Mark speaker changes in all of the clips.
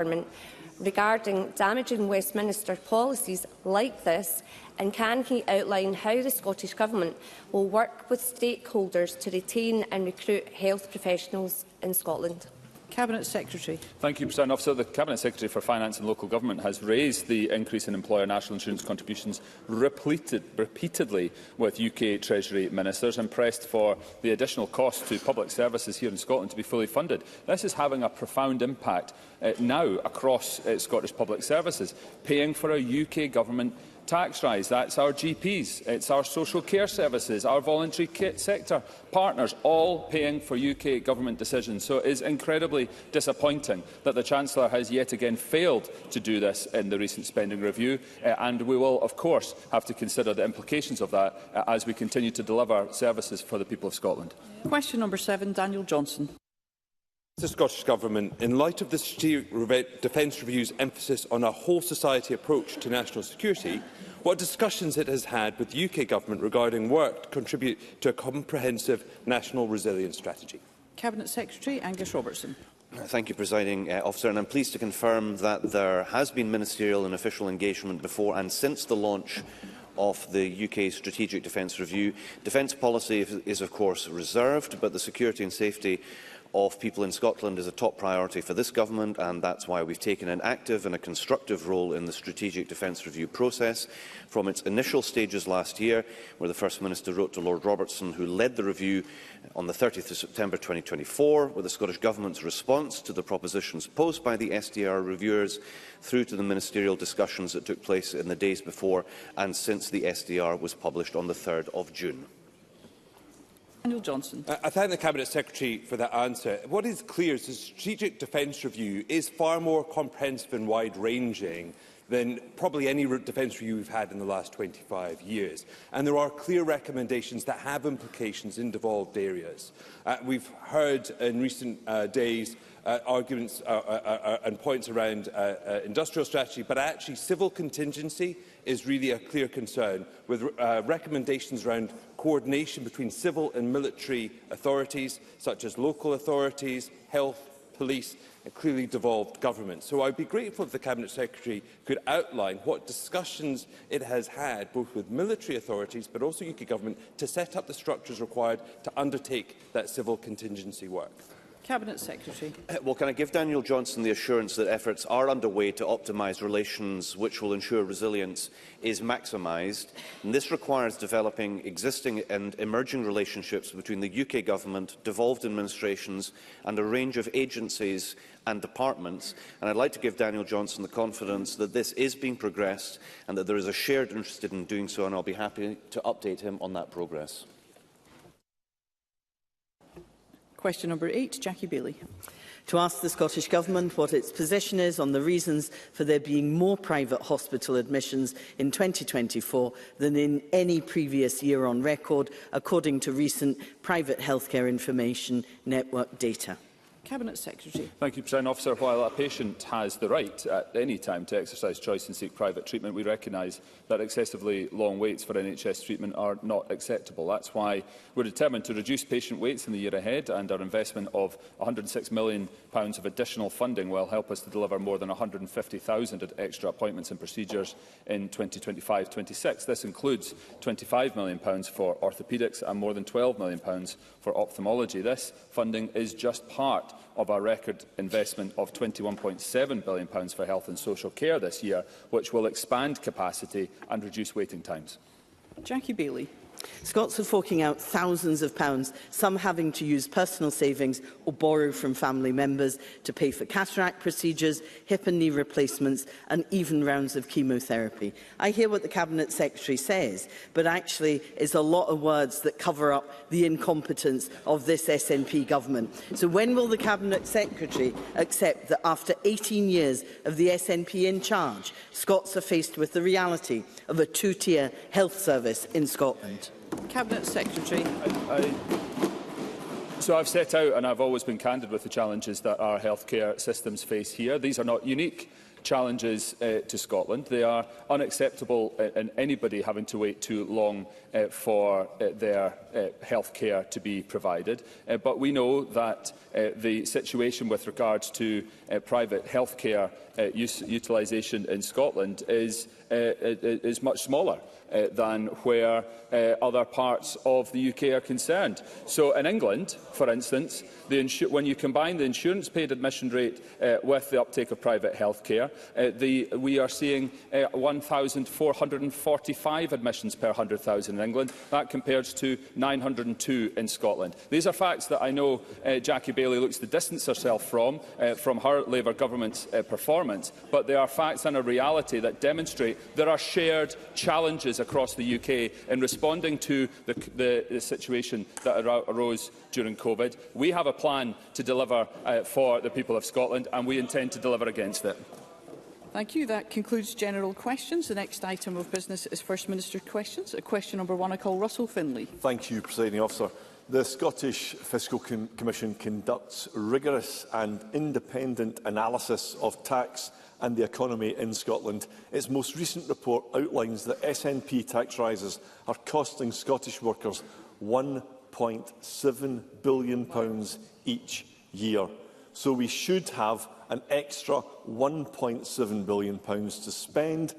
Speaker 1: Government regarding damaging Westminster policies like this, and can he outline how the Scottish Government will work with stakeholders to retain and recruit health professionals in Scotland?
Speaker 2: Cabinet Secretary.
Speaker 3: Thank you, President Officer. The Cabinet Secretary for Finance and Local Government has raised the increase in employer national insurance contributions repeatedly with UK Treasury ministers and pressed for the additional cost to public services here in Scotland to be fully funded. This is having a profound impact now across Scottish public services, paying for a UK Government tax rise. That's our GPs, it's our social care services, our voluntary sector partners, all paying for UK Government decisions. So it is incredibly disappointing that the Chancellor has yet again failed to do this in the recent spending review, and we will, of course, have to consider the implications of that as we continue to deliver services for the people of Scotland.
Speaker 2: Question number 7, Daniel Johnson.
Speaker 4: The Scottish Government, in light of the Strategic Defence Review's emphasis on a whole-society approach to national security, what discussions it has had with the UK Government regarding work to contribute to a comprehensive national resilience strategy?
Speaker 2: Cabinet Secretary Angus Robertson.
Speaker 5: Thank you, Presiding Officer, and I'm pleased to confirm that there has been ministerial and official engagement before and since the launch of the UK Strategic Defence Review. Defence policy is, of course, reserved, but the security and safety of people in Scotland is a top priority for this Government, and that's why we've taken an active and a constructive role in the Strategic Defence Review process. From its initial stages last year, where the First Minister wrote to Lord Robertson, who led the review on the 30th of September 2024, with the Scottish Government's response to the propositions posed by the SDR reviewers, through to the ministerial discussions that took place in the days before and since the SDR was published on the 3rd of June.
Speaker 2: Daniel Johnson.
Speaker 4: I thank the Cabinet Secretary for that answer. What is clear is the Strategic Defence Review is far more comprehensive and wide-ranging than probably any defence review we've had in the last 25 years. And there are clear recommendations that have implications in devolved areas. We've heard in recent days arguments and points around industrial strategy, but actually civil contingency is really a clear concern, with recommendations around coordination between civil and military authorities, such as local authorities, health, police and clearly devolved government. So I'd be grateful if the Cabinet Secretary could outline what discussions it has had, both with military authorities but also UK Government, to set up the structures required to undertake that civil contingency work.
Speaker 2: Cabinet Secretary.
Speaker 5: Well, can I give Daniel Johnson the assurance that efforts are underway to optimise relations which will ensure resilience is maximised? And this requires developing existing and emerging relationships between the UK Government, devolved administrations and a range of agencies and departments. And I'd like to give Daniel Johnson the confidence that this is being progressed and that there is a shared interest in doing so, and I'll be happy to update him on that progress.
Speaker 2: Question number 8, Jackie Bailey.
Speaker 6: To ask the Scottish Government what its position is on the reasons for there being more private hospital admissions in 2024 than in any previous year on record, according to recent private healthcare information network data.
Speaker 2: Cabinet Secretary.
Speaker 3: Thank you, President Officer. While a patient has the right at any time to exercise choice and seek private treatment, we recognise that excessively long waits for NHS treatment are not acceptable. That's why we're determined to reduce patient waits in the year ahead, and our investment of £106 million of additional funding will help us to deliver more than 150,000 extra appointments and procedures in 2025-26. This includes £25 million for orthopaedics and more than £12 million for ophthalmology. This funding is just part of our record investment of £21.7 billion for health and social care this year, which will expand capacity and reduce waiting times.
Speaker 2: Jackie Bailey.
Speaker 6: Scots are forking out thousands of pounds, some having to use personal savings or borrow from family members to pay for cataract procedures, hip and knee replacements and even rounds of chemotherapy. I hear what the Cabinet Secretary says, but actually is a lot of words that cover up the incompetence of this SNP government. So when will the Cabinet Secretary accept that after 18 years of the SNP in charge, Scots are faced with the reality of a two-tier health service in Scotland?
Speaker 2: Cabinet Secretary.
Speaker 3: So I've set out, and I've always been candid with the challenges that our healthcare systems face here. These are not unique challenges to Scotland. They are unacceptable in anybody having to wait too long for their health care to be provided. But we know that the situation with regards to private health care utilisation in Scotland is much smaller than where other parts of the UK are concerned. So in England, for instance, when you combine the insurance-paid admission rate with the uptake of private health care, we are seeing 1,445 admissions per 100,000 in England. That compares to 902 in Scotland. These are facts that I know Jackie Baillie looks to distance herself from her Labour government's performance, but they are facts and a reality that demonstrate there are shared challenges across the UK in responding to the situation that arose during COVID. We have a plan to deliver for the people of Scotland, and we intend to deliver against it.
Speaker 2: Thank you. That concludes general questions. The next item of business is First Minister questions. At question number 1, I call Russell Finlay.
Speaker 7: Thank you, Presiding Officer. The Scottish Fiscal Commission conducts rigorous and independent analysis of tax and the economy in Scotland. Its most recent report outlines that SNP tax rises are costing Scottish workers £1.7 billion each year. So we should have an extra £1.7 billion to spend,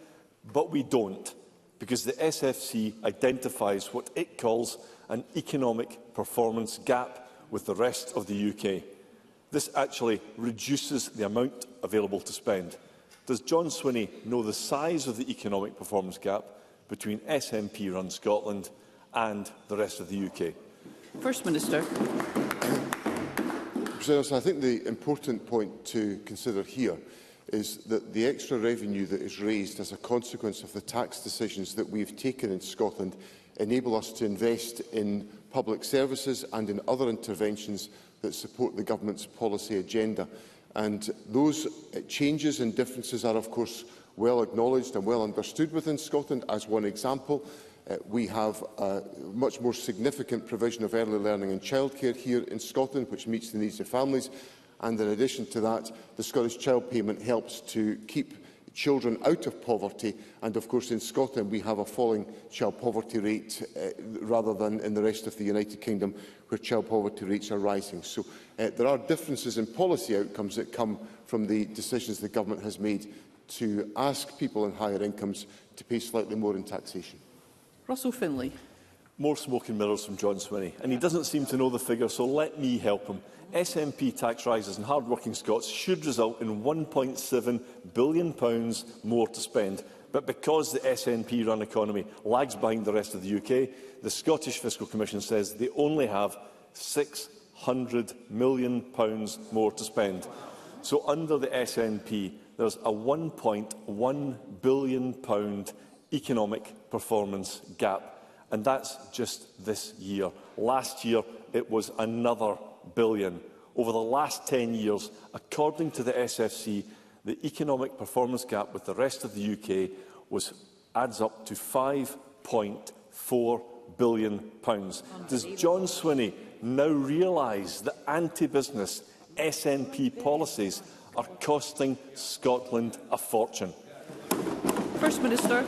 Speaker 7: but we don't, because the SFC identifies what it calls an economic performance gap with the rest of the UK. This actually reduces the amount available to spend. Does John Swinney know the size of the economic performance gap between SNP-run Scotland and the rest of the UK?
Speaker 2: First Minister.
Speaker 8: I think the important point to consider here is that the extra revenue that is raised as a consequence of the tax decisions that we've taken in Scotland enable us to invest in public services and in other interventions that support the government's policy agenda. And those changes and differences are, of course, well acknowledged and well understood within Scotland. As one example, we have a much more significant provision of early learning and childcare here in Scotland, which meets the needs of families. And in addition to that, the Scottish Child Payment helps to keep children out of poverty. And of course, in Scotland, we have a falling child poverty rate rather than in the rest of the United Kingdom, where child poverty rates are rising. So there are differences in policy outcomes that come from the decisions the government has made to ask people on higher incomes to pay slightly more in taxation.
Speaker 2: Russell Finlay.
Speaker 7: More smoke and mirrors from John Swinney, and he doesn't seem to know the figure, so let me help him. SNP tax rises and hard-working Scots should result in £1.7 billion more to spend. But because the SNP-run economy lags behind the rest of the UK, the Scottish Fiscal Commission says they only have £600 million more to spend. So under the SNP, there's a £1.1 billion economic performance gap. And that's just this year. Last year, it was another billion. Over the last 10 years, according to the SFC, the economic performance gap with the rest of the UK adds up to £5.4 billion. Does John Swinney now realise that anti-business SNP policies are costing Scotland a fortune?
Speaker 2: First Minister.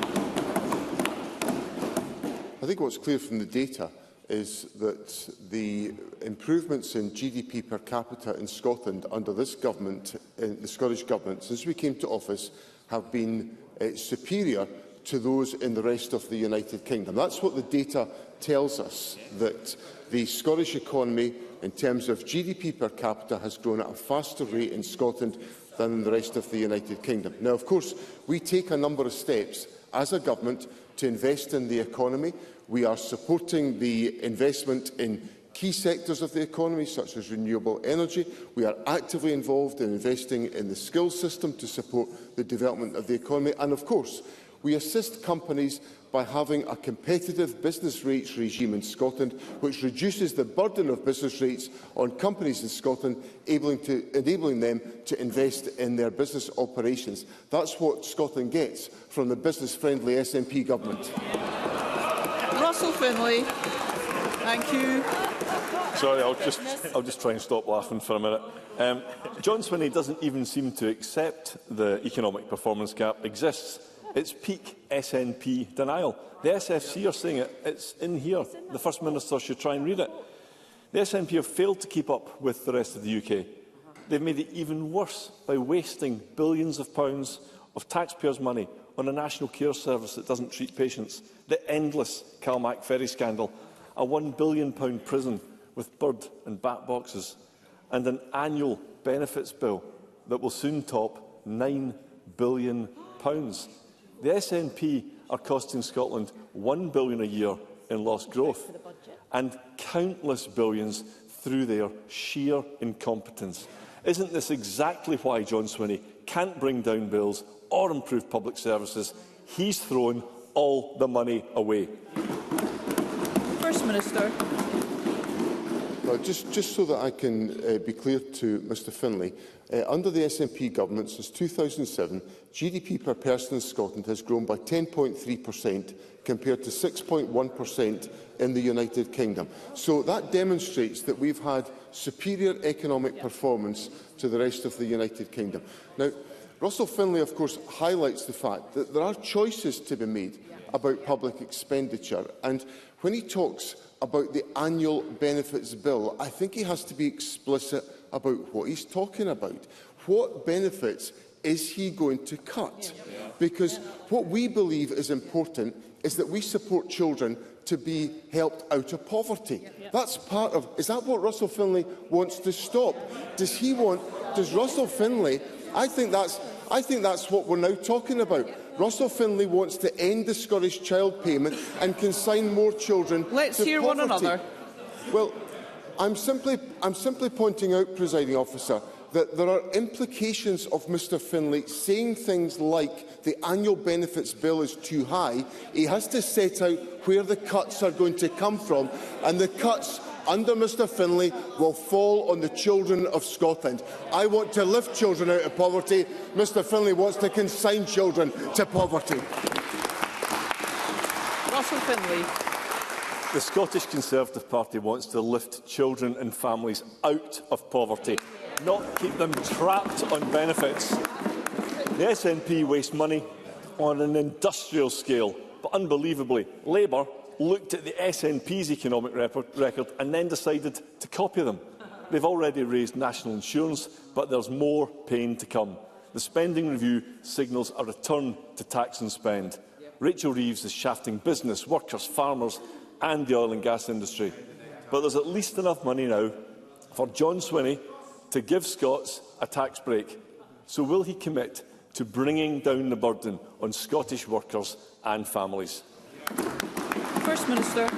Speaker 8: I think what's clear from the data is that the improvements in GDP per capita in Scotland under this government, the Scottish Government, since we came to office, have been superior to those in the rest of the United Kingdom. That's what the data tells us, that the Scottish economy, in terms of GDP per capita, has grown at a faster rate in Scotland than in the rest of the United Kingdom. Now, of course, we take a number of steps as a government to invest in the economy. We are supporting the investment in key sectors of the economy, such as renewable energy. We are actively involved in investing in the skills system to support the development of the economy. And, of course, we assist companies by having a competitive business rates regime in Scotland, which reduces the burden of business rates on companies in Scotland, enabling them to invest in their business operations. That's what Scotland gets from the business-friendly SNP government.
Speaker 2: Russell Finlay. Thank you.
Speaker 7: Sorry, I'll just try and stop laughing for a minute. John Swinney doesn't even seem to accept the economic performance gap exists. It's peak SNP denial. The SFC are saying it. It's in here. The First Minister should try and read it. The SNP have failed to keep up with the rest of the UK. They've made it even worse by wasting billions of pounds of taxpayers' money on a national care service that doesn't treat patients, the endless Calmac ferry scandal, a £1 billion prison with bird and bat boxes, and an annual benefits bill that will soon top £9 billion. The SNP are costing Scotland £1 billion a year in lost growth and countless billions through their sheer incompetence. Isn't this exactly why John Swinney can't bring down bills or improve public services? He's thrown all the money away.
Speaker 2: First Minister.
Speaker 8: Well, just so that I can be clear to Mr Finlay, under the SNP government since 2007, GDP per person in Scotland has grown by 10.3% compared to 6.1% in the United Kingdom. So that demonstrates that we've had superior economic performance to the rest of the United Kingdom. Now, Russell Finlay, of course, highlights the fact that there are choices to be made about public expenditure, and when he talks about the annual benefits bill, I think he has to be explicit about what he's talking about. What benefits is he going to cut? Because what we believe is important is that we support children to be helped out of poverty. That's part of... Is that what Russell Finlay wants to stop? Does Russell Finlay... I think that's what we're now talking about. Russell Finlay wants to end the Scottish Child Payment and consign more children
Speaker 2: Let's
Speaker 8: to
Speaker 2: hear
Speaker 8: poverty.
Speaker 2: one another.
Speaker 8: Well, I'm simply pointing out, Presiding Officer, that there are implications of Mr Finlay saying things like the annual benefits bill is too high. He has to set out where the cuts are going to come from, and the cuts under Mr Finlay will fall on the children of Scotland. I want to lift children out of poverty. Mr Finlay wants to consign children to poverty.
Speaker 2: Russell Finlay.
Speaker 7: The Scottish Conservative Party wants to lift children and families out of poverty, not keep them trapped on benefits. The SNP waste money on an industrial scale, but unbelievably, Labour looked at the SNP's economic record and then decided to copy them. They've already raised national insurance, but there's more pain to come. The spending review signals a return to tax and spend. Rachel Reeves is shafting business, workers, farmers and the oil and gas industry. But there's at least enough money now for John Swinney to give Scots a tax break. So will he commit to bringing down the burden on Scottish workers and families?
Speaker 2: First Minister.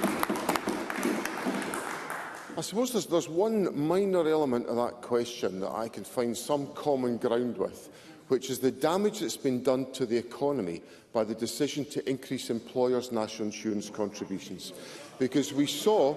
Speaker 8: I suppose there's one minor element of that question that I can find some common ground with, which is the damage that's been done to the economy by the decision to increase employers' national insurance contributions. Because we saw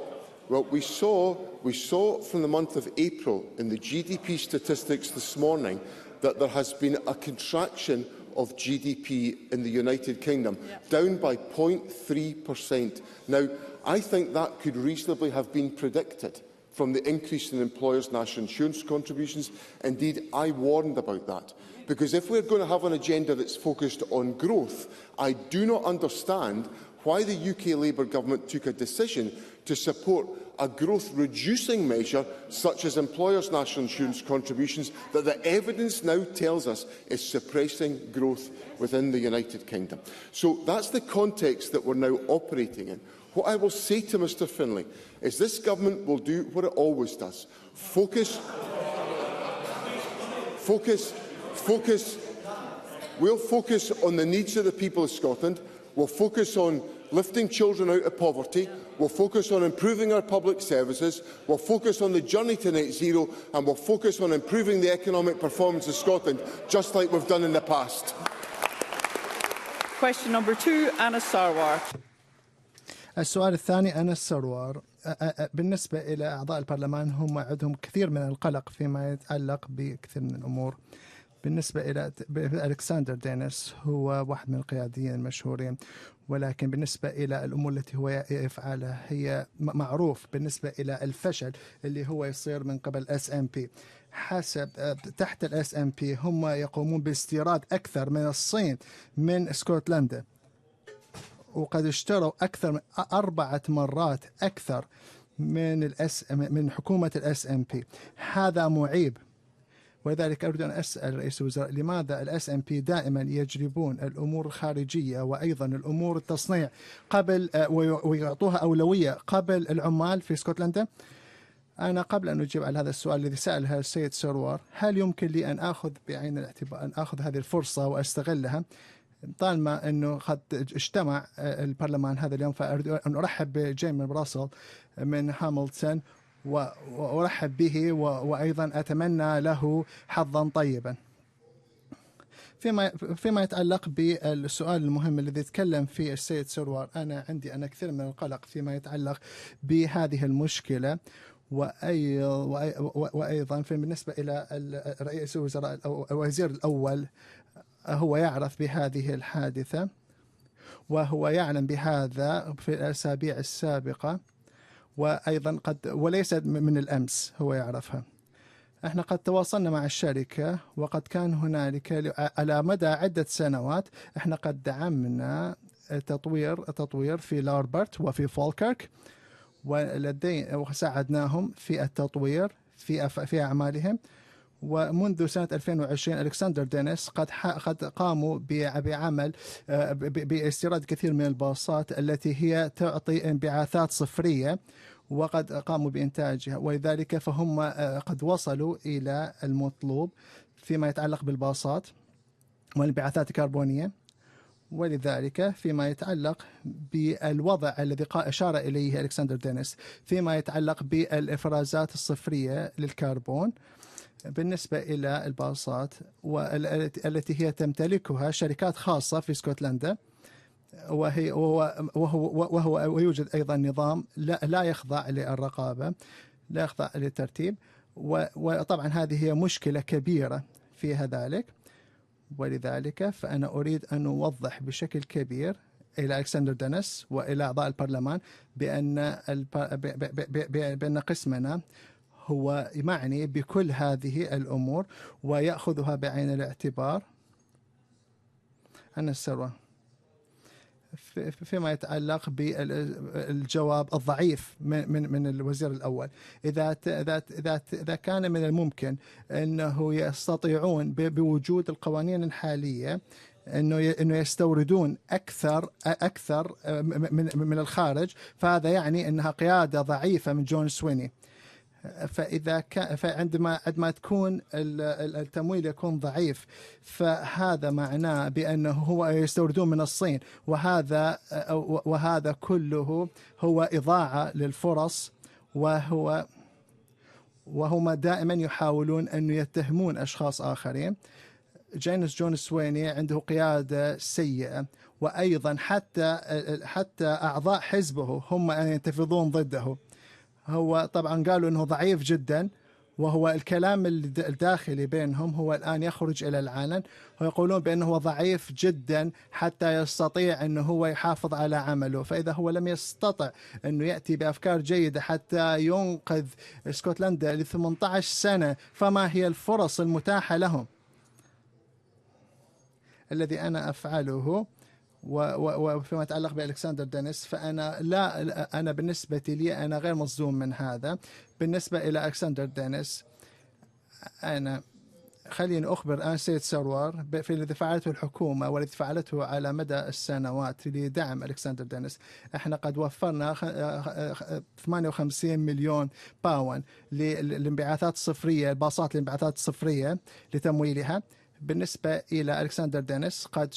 Speaker 8: from the month of April in the GDP statistics this morning that there has been a contraction of GDP in the United Kingdom, down by 0.3%. Now, I think that could reasonably have been predicted from the increase in employers' national insurance contributions. Indeed, I warned about that. Because if we're going to have an agenda that's focused on growth, I do not understand why the UK Labour government took a decision to support a growth-reducing measure such as employers' national insurance contributions that the evidence now tells us is suppressing growth within the United Kingdom. So that's the context that we're now operating in. What I will say to Mr Finlay is this government will do what it always does. We'll focus on the needs of the people of Scotland. We'll focus on lifting children out of poverty. We'll focus on improving our public services. We'll focus on the journey to net zero, and we'll focus on improving the economic performance of Scotland, just like we've done in the past.
Speaker 2: Question number 2, Anas Sarwar.
Speaker 9: السؤال الثاني أنس سروار. بالنسبة إلى أعضاء البرلمان هم عندهم كثير من القلق فيما يتعلق بكثير من الأمور. بالنسبة إلى ألكسندر دينيس هو واحد من القياديين المشهورين، ولكن بالنسبة إلى الأمور التي هو يفعلها هي معروف بالنسبة إلى الفشل اللي هو يصير من قبل SNP. حسب تحت SNP هم يقومون باستيراد أكثر من الصين من اسكتلندا، وقد اشتروا أكثر من 4 مرات أكثر من حكومة SNP. هذا معيب، ولذلك أريد أن أسأل رئيس الوزراء لماذا SNP دائما يجلبون الأمور الخارجية وأيضا الأمور التصنيع قبل ويعطوها أولوية قبل العمال في اسكتلندا؟ أنا قبل أن أجيب على هذا السؤال الذي سألها السيد سروار، هل يمكن لي أن أخذ بعين الاعتبار أن أخذ هذه الفرصة وأستغلها طالما أنه قد اجتمع البرلمان هذا اليوم؟ فأريد أن أرحب بجيم من براسل من هاملتون وأرحب به، وأيضا أتمنى له حظا طيبا. فيما يتعلق بالسؤال المهم الذي تكلم فيه السيد سروار، أنا عندي كثير من القلق فيما يتعلق بهذه المشكلة، وأيضا بالنسبة إلى رئيس الوزراء الوزير الأول هو يعرف بهذه الحادثة وهو يعلم بهذا في الأسابيع السابقة، وأيضا وليس من الأمس هو يعرفها. احنا قد تواصلنا مع الشركة، وقد كان هنالك على مدى عدة سنوات احنا قد دعمنا تطوير في لاربرت وفي فولكيرك، وساعدناهم في التطوير في أعمالهم. ومنذ سنة 2020 ألكسندر دينيس قد قاموا بعمل باستيراد كثير من الباصات التي هي تعطي انبعاثات صفرية، وقد قاموا بإنتاجها، ولذلك فهم قد وصلوا إلى المطلوب فيما يتعلق بالباصات والانبعاثات الكربونية. ولذلك فيما يتعلق بالوضع الذي أشار إليه ألكسندر دينيس فيما يتعلق بالإفرازات الصفرية للكربون بالنسبة إلى الباصات التي هي تمتلكها شركات خاصة في اسكتلندا، ويوجد أيضا نظام لا يخضع للرقابة، لا يخضع للترتيب، وطبعا هذه هي مشكلة كبيرة فيها ذلك. ولذلك فأنا أريد أن أوضح بشكل كبير إلى ألكسندر دينيس وإلى أعضاء البرلمان بأن قسمنا هو معني بكل هذه الأمور ويأخذها بعين الاعتبار. أنا الثروة فيما يتعلق بالجواب الضعيف من الوزير الأول، إذا كان من الممكن أنه يستطيعون بوجود القوانين الحالية أنه يستوردون أكثر من الخارج، فهذا يعني أنها قيادة ضعيفة من جون سويني. فعندما تكون التمويل يكون ضعيف، فهذا معناه بأنه هو يستوردون من الصين، وهذا كله هو إضاعة للفرص، وهم دائما يحاولون أن يتهمون أشخاص آخرين. جون سويني عنده قيادة سيئة، وأيضا حتى أعضاء حزبه هم ينتفضون ضده. هو طبعا قالوا أنه ضعيف جدا، وهو الكلام الداخلي بينهم هو الآن يخرج إلى العلن، ويقولون بأنه ضعيف جدا حتى يستطيع أنه هو يحافظ على عمله. فإذا هو لم يستطع أنه يأتي بأفكار جيدة حتى ينقذ اسكتلندا ل 18 سنة، فما هي الفرص المتاحة لهم؟ الذي أنا أفعله وفيما يتعلق بألكسندر دينيس، أنا بالنسبة لي أنا غير مصدوم من هذا. بالنسبة إلى ألكسندر دينيس، أنا خليني أخبر الآن سيد سروار في الذي فعلته الحكومة والذي فعلته على مدى السنوات لدعم ألكسندر دينيس. احنا قد وفرنا 58 مليون باوند للانبعاثات الصفرية، الباصات الانبعاثات الصفرية لتمويلها. بالنسبة إلى ألكسندر دينيس قد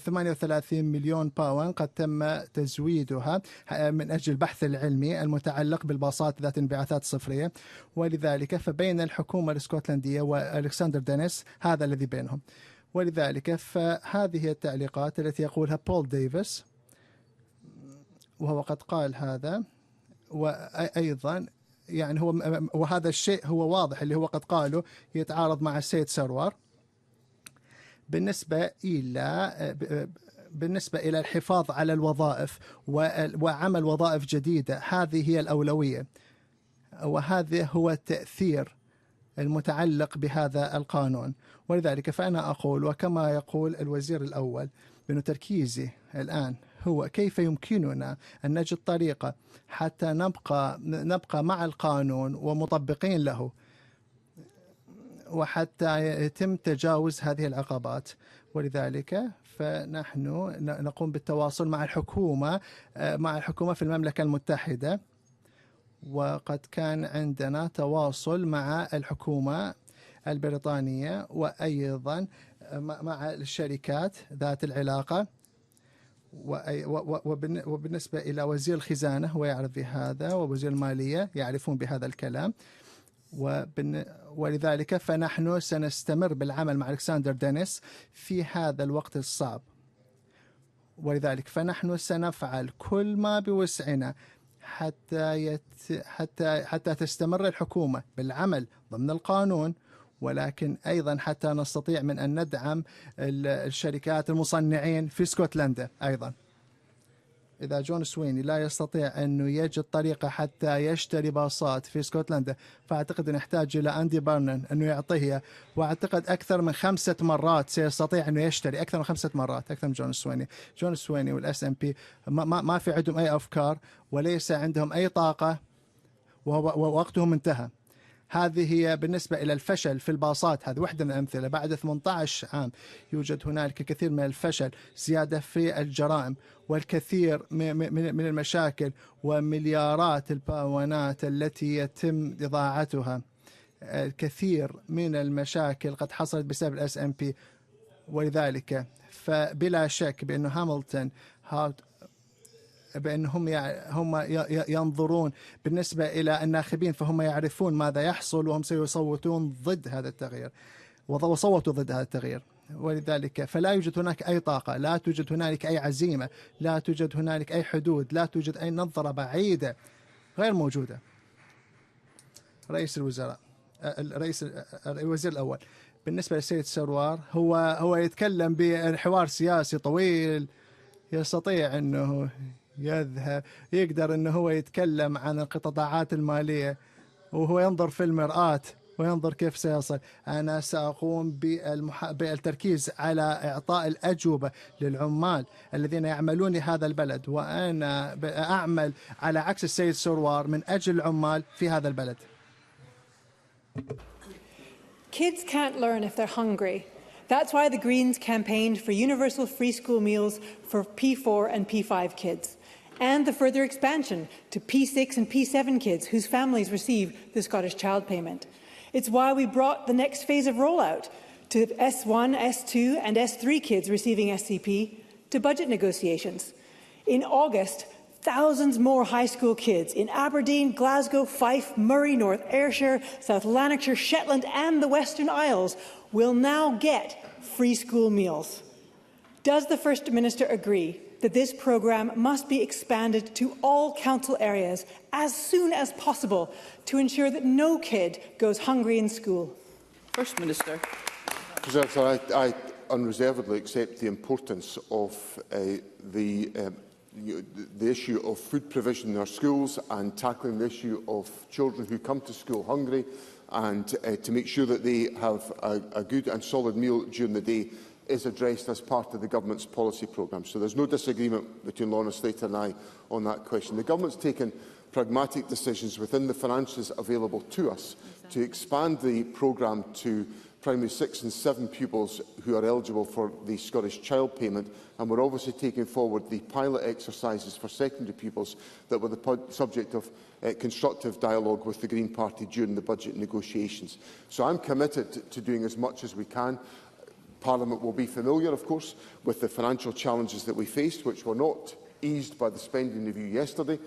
Speaker 9: 38 مليون باوند قد تم تزويدها من أجل البحث العلمي المتعلق بالباصات ذات انبعاثات صفرية. ولذلك فبين الحكومة الاسكتلندية وألكسندر دينيس هذا الذي بينهم. ولذلك فهذه التعليقات التي يقولها بول ديفيس، وهو قد قال هذا، وأيضا يعني هو وهذا الشيء هو واضح اللي هو قد قاله يتعارض مع السيد سروار بالنسبة إلى الحفاظ على الوظائف وعمل وظائف جديدة. هذه هي الأولوية، وهذا هو التأثير المتعلق بهذا القانون. ولذلك فأنا أقول وكما يقول الوزير الأول بأن تركيزي الآن هو كيف يمكننا أن نجد طريقة حتى نبقى مع القانون ومطبقين له، وحتى يتم تجاوز هذه العقبات. ولذلك فنحن نقوم بالتواصل مع الحكومة في المملكة المتحدة، وقد كان عندنا تواصل مع الحكومة البريطانية وأيضا مع الشركات ذات العلاقة. وبالنسبة إلى وزير الخزانة هو يعرف بهذا، ووزير المالية يعرفون بهذا الكلام. ولذلك فنحن سنستمر بالعمل مع ألكسندر دينيس في هذا الوقت الصعب. ولذلك فنحن سنفعل كل ما بوسعنا حتى تستمر الحكومة بالعمل ضمن القانون، ولكن أيضا حتى نستطيع من أن ندعم الشركات المصنعين في اسكتلندا. أيضا إذا جون سويني لا يستطيع أنه يجد طريقة حتى يشتري باصات في اسكتلندا، فأعتقد أن يحتاج إلى أندي بارنن أنه يعطيها، وأعتقد أكثر من 5 مرات سيستطيع أنه يشتري، أكثر من 5 مرات أكثر من جون سويني. جون سويني والأس ام بي ما في عندهم أي أفكار وليس عندهم أي طاقة، ووقتهم انتهى. هذه هي بالنسبة إلى الفشل في الباصات، هذه واحدة من الأمثلة. بعد 18 عام يوجد هنالك كثير من الفشل، زيادة في الجرائم والكثير من المشاكل ومليارات الباونات التي يتم إضاعتها. الكثير من المشاكل قد حصلت بسبب الاس ام بي. ولذلك فبلا شك بأنه هاملتون بأنهم هم ينظرون بالنسبة إلى الناخبين، فهم يعرفون ماذا يحصل وهم سيصوتون ضد هذا التغيير، وصوتوا ضد هذا التغيير. ولذلك فلا يوجد هناك أي طاقة، لا توجد هنالك أي عزيمة، لا توجد هنالك أي حدود، لا توجد أي نظرة بعيدة، غير موجودة. رئيس الوزراء الوزير الأول بالنسبة للسيد سروار هو يتكلم بحوار سياسي طويل، يستطيع أنه يقدر أنه هو يتكلم عن القطاعات المالية وهو ينظر في المرآة وينظر كيف سيصل. أنا سأقوم بالتركيز على إعطاء الأجوبة للعمال الذين يعملون لهذا البلد، وأنا أعمل على عكس السيد سروار من أجل العمال في هذا البلد.
Speaker 10: Kids can't learn if they're hungry. That's why the Greens campaigned for universal free school meals for P4 and P5 kids, and the further expansion to P6 and P7 kids whose families receive the Scottish Child Payment. It's why we brought the next phase of rollout to S1, S2 and S3 kids receiving SCP to budget negotiations. In August, thousands more high school kids in Aberdeen, Glasgow, Fife, Murray, North Ayrshire, South Lanarkshire, Shetland and the Western Isles will now get free school meals. Does the First Minister agree that this programme must be expanded to all council areas as soon as possible to ensure that no kid goes hungry in school?
Speaker 2: First Minister.
Speaker 8: I unreservedly accept the importance of the issue of food provision in our schools and tackling the issue of children who come to school hungry, and to make sure that they have a good and solid meal during the day is addressed as part of the Government's policy programme. So there's no disagreement between Lorna Slater and I on that question. The Government's taken pragmatic decisions within the finances available to us to expand the programme to primary 6 and 7 pupils who are eligible for the Scottish Child Payment, and we're obviously taking forward the pilot exercises for secondary pupils that were the subject of constructive dialogue with the Green Party during the budget negotiations. So I'm committed to doing as much as we can. Parliament will be familiar, of course, with the financial challenges that we faced, which were not eased by the spending review yesterday,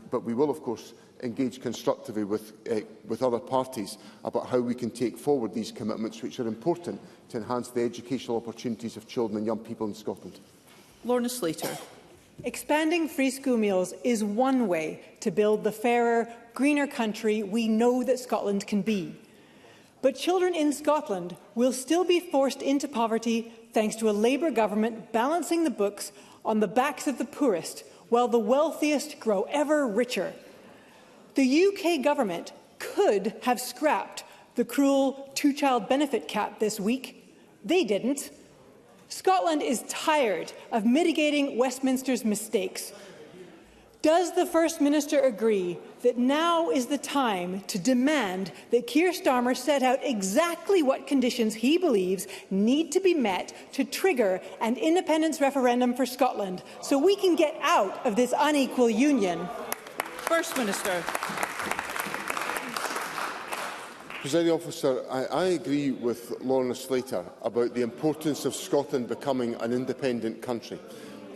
Speaker 8: but we will, of course, engage constructively with other parties about how we can take forward these commitments, which are important to enhance the educational opportunities of children and young people in Scotland.
Speaker 2: Lorna Slater.
Speaker 10: Expanding free school meals is one way to build the fairer, greener country we know that Scotland can be. But children in Scotland will still be forced into poverty thanks to a Labour government balancing the books on the backs of the poorest, while the wealthiest grow ever richer. The UK government could have scrapped the cruel two-child benefit cap this week. They didn't. Scotland is tired of mitigating Westminster's mistakes. Does the First Minister agree that now is the time to demand that Keir Starmer set out exactly what conditions he believes need to be met to trigger an independence referendum for Scotland so we can get out of this unequal union?
Speaker 2: First Minister.
Speaker 8: Presiding Officer, I agree with Lorna Slater about the importance of Scotland becoming an independent country.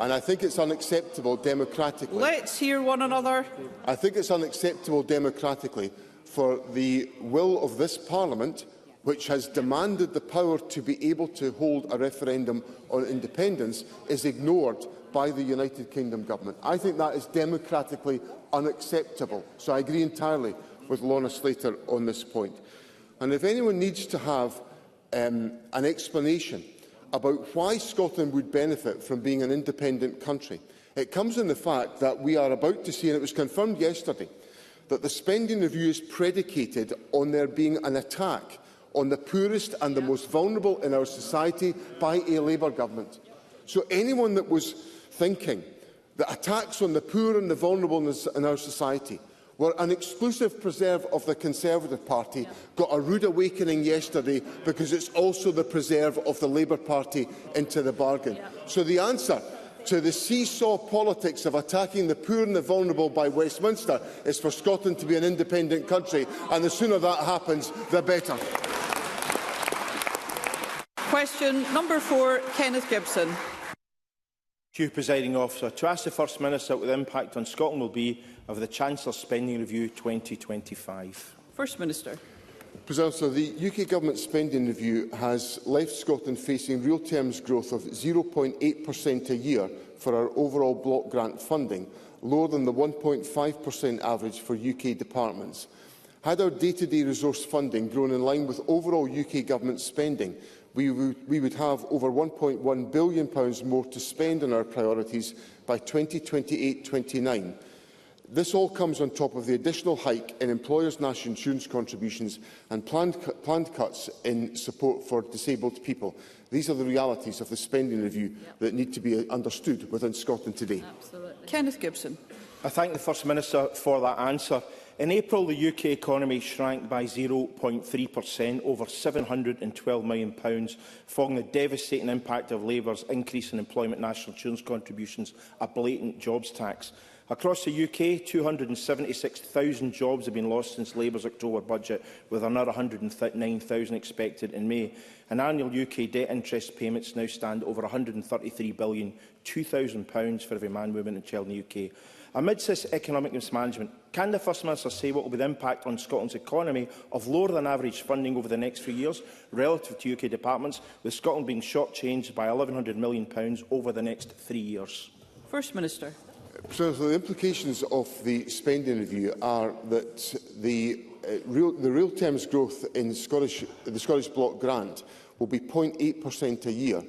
Speaker 8: And I think it's unacceptable democratically.
Speaker 2: Let's hear one another.
Speaker 8: I think it's unacceptable democratically for the will of this Parliament, which has demanded the power to be able to hold a referendum on independence, is ignored by the United Kingdom Government. I think that is democratically unacceptable. So I agree entirely with Lorna Slater on this point. And if anyone needs to have an explanation about why Scotland would benefit from being an independent country, it comes in the fact that we are about to see, and it was confirmed yesterday, that the spending review is predicated on there being an attack on the poorest and the most vulnerable in our society by a Labour government. So anyone that was thinking that attacks on the poor and the vulnerable in our society were an exclusive preserve of the Conservative Party got a rude awakening yesterday, because it's also the preserve of the Labour Party into the bargain. So the answer to the seesaw politics of attacking the poor and the vulnerable by Westminster is for Scotland to be an independent country, and the sooner that happens, the better.
Speaker 2: Question number 4, Kenneth Gibson.
Speaker 11: Thank you, Presiding Officer. To ask the First Minister what the impact on Scotland will be of the Chancellor's Spending Review 2025.
Speaker 2: First Minister.
Speaker 8: President, the UK Government Spending Review has left Scotland facing real terms growth of 0.8% a year for our overall block grant funding, lower than the 1.5% average for UK departments. Had our day-to-day resource funding grown in line with overall UK Government spending, we would have over £1.1 billion more to spend on our priorities by 2028-29. This all comes on top of the additional hike in employers' national insurance contributions and planned cuts in support for disabled people. These are the realities of the spending review that need to be understood within Scotland today.
Speaker 2: Absolutely. Kenneth Gibson.
Speaker 11: I thank the First Minister for that answer. In April, the UK economy shrank by 0.3%, over £712 million, following the devastating impact of Labour's increase in employment national insurance contributions, a blatant jobs tax. Across the UK, 276,000 jobs have been lost since Labour's October budget, with another 109,000 expected in May. And annual UK debt interest payments now stand over £133 billion, £2,000 for every man, woman and child in the UK. Amidst this economic mismanagement, can the First Minister say what will be the impact on Scotland's economy of lower than average funding over the next few years relative to UK departments, with Scotland being shortchanged by £1,100 million over the next 3 years?
Speaker 2: First Minister.
Speaker 8: So the implications of the spending review are that the real terms growth in the Scottish Block grant will be 0.8% a year,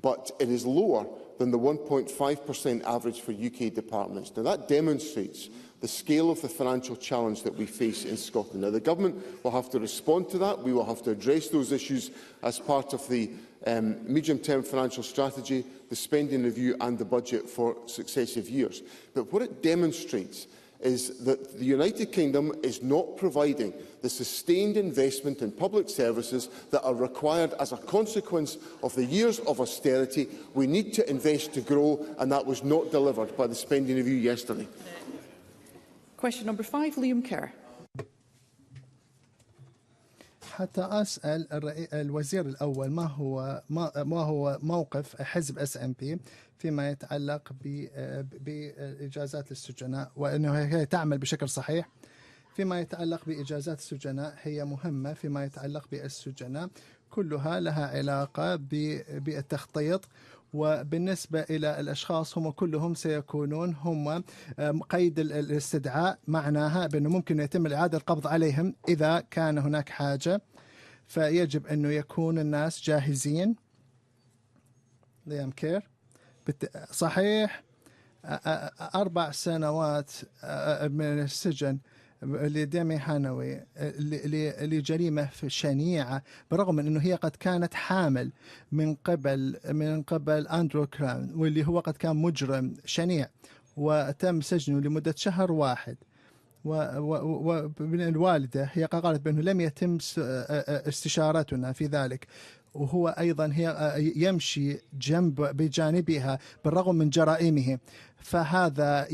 Speaker 8: but it is lower than the 1.5% average for UK departments. Now, that demonstrates the scale of the financial challenge that we face in Scotland. Now, the Government will have to respond to that. We will have to address those issues as part of the medium-term financial strategy, the spending review and the budget for successive years. But what it demonstrates is that the United Kingdom is not providing the sustained investment in public services that are required as a consequence of the years of austerity. We need to invest to grow, and that was not delivered by the spending review yesterday.
Speaker 2: Question number 5, Liam Kerr.
Speaker 9: حتى أسأل الوزير الأول ما هو موقف حزب SNP فيما يتعلق بإجازات السجناء، وأنه هي تعمل بشكل صحيح فيما يتعلق بإجازات السجناء. هي مهمة فيما يتعلق بالسجناء، كلها لها علاقة بالتخطيط وبالنسبة إلى الأشخاص هم كلهم سيكونون هم قيد الاستدعاء، معناها بأنه ممكن يتم إعادة القبض عليهم إذا كان هناك حاجة. فيجب أنه يكون الناس جاهزين. ليام كير صحيح 4 سنوات من السجن لديمي هانوي لجريمة شنيعة، برغم من أنه هي قد كانت حامل من قبل أندرو كراون، واللي هو قد كان مجرم شنيع وتم سجنه لمدة شهر واحد. ومن الوالدة هي قالت بأنه لم يتم استشارتنا في ذلك، وهو أيضا هي يمشي بجانبها بالرغم من جرائمه، فهذا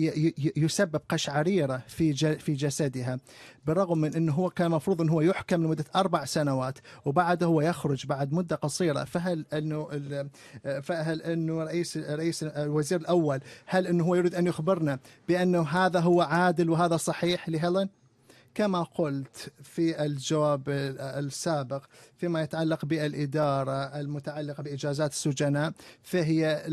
Speaker 9: يسبب قشعريرة في جسدها، بالرغم من أنه هو كان مفروض أنه هو يحكم لمدة 4 سنوات وبعده هو يخرج بعد مدة قصيرة. فهل أنه رئيس الوزير الأول هل أنه هو يريد أن يخبرنا بأنه هذا هو عادل وهذا صحيح لهيلين؟ كما قلت في الجواب السابق فيما يتعلق بالإدارة المتعلقة بإجازات السجناء، فهي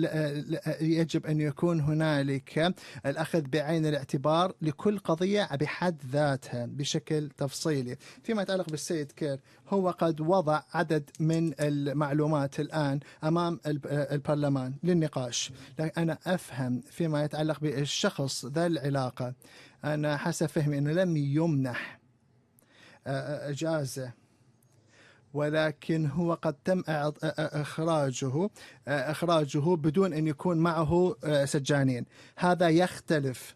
Speaker 9: يجب أن يكون هنالك الأخذ بعين الاعتبار لكل قضية بحد ذاتها بشكل تفصيلي. فيما يتعلق بالسيد كير، هو قد وضع عدد من المعلومات الآن أمام البرلمان للنقاش، لكن أنا أفهم فيما يتعلق بالشخص ذا العلاقة، أنا حسب فهمي أنه لم يمنح إجازة، ولكن هو قد تم إخراجه بدون أن يكون معه سجانين. هذا يختلف،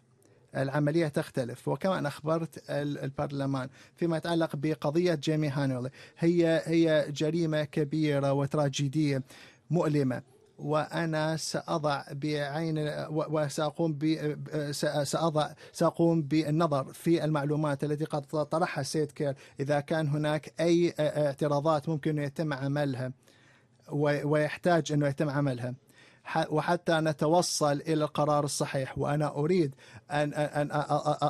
Speaker 9: العملية تختلف. وكما أنا أخبرت البرلمان فيما يتعلق بقضية جيمي هانولي، هي جريمة كبيرة وتراجيدية مؤلمة، وأنا سأضع بعين سأقوم بالنظر في المعلومات التي قد طرحها السيد كير، إذا كان هناك أي اعتراضات ممكن يتم عملها ويحتاج أنه يتم عملها وحتى نتوصل إلى القرار الصحيح. وأنا أريد أن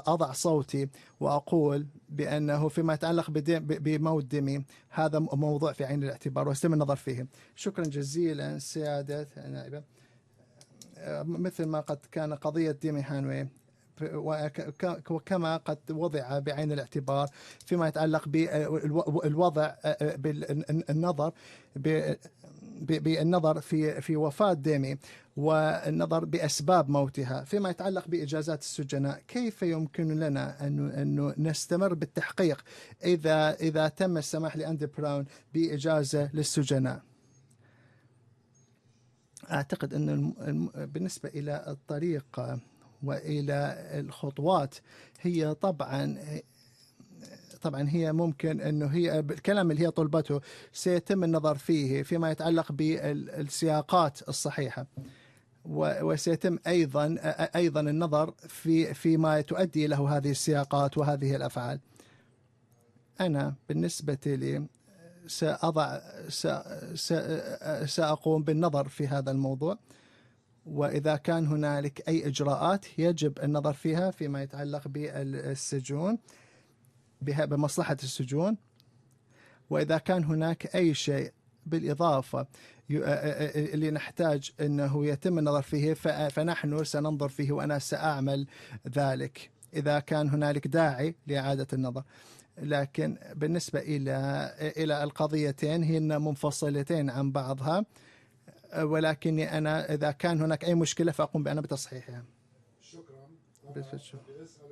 Speaker 9: أضع صوتي وأقول بأنه فيما يتعلق بموت ديمي هذا موضوع في عين الاعتبار ويتم النظر فيه. شكرا جزيلا سيادة النائبة. مثل ما قد كان قضية ديمي هانوي وكما قد وضع بعين الاعتبار فيما يتعلق بالوضع بالنظر في وفاة ديمي والنظر بأسباب موتها. فيما يتعلق بإجازات السجناء، كيف يمكن لنا أن نستمر بالتحقيق إذا تم السماح لأندي براون بإجازة للسجناء؟ أعتقد أن بالنسبة إلى الطريقة وإلى الخطوات هي طبعا هي ممكن أنه هي الكلام اللي هي طلبته سيتم النظر فيه فيما يتعلق بالسياقات الصحيحة، وسيتم أيضا النظر فيما تؤدي له هذه السياقات وهذه الأفعال. أنا بالنسبة لي سأقوم بالنظر في هذا الموضوع، وإذا كان هنالك أي إجراءات يجب النظر فيها فيما يتعلق بالسجون بمصلحة السجون، وإذا كان هناك أي شيء بالإضافة اللي نحتاج أنه يتم النظر فيه فنحن سننظر فيه، وأنا سأعمل ذلك إذا كان هنالك داعي لإعادة النظر. لكن بالنسبة إلى القضيتين هن منفصلتين عن بعضها، ولكني أنا إذا كان هناك أي مشكلة فأقوم بأنا بتصحيحها.
Speaker 12: شكرا. بسأل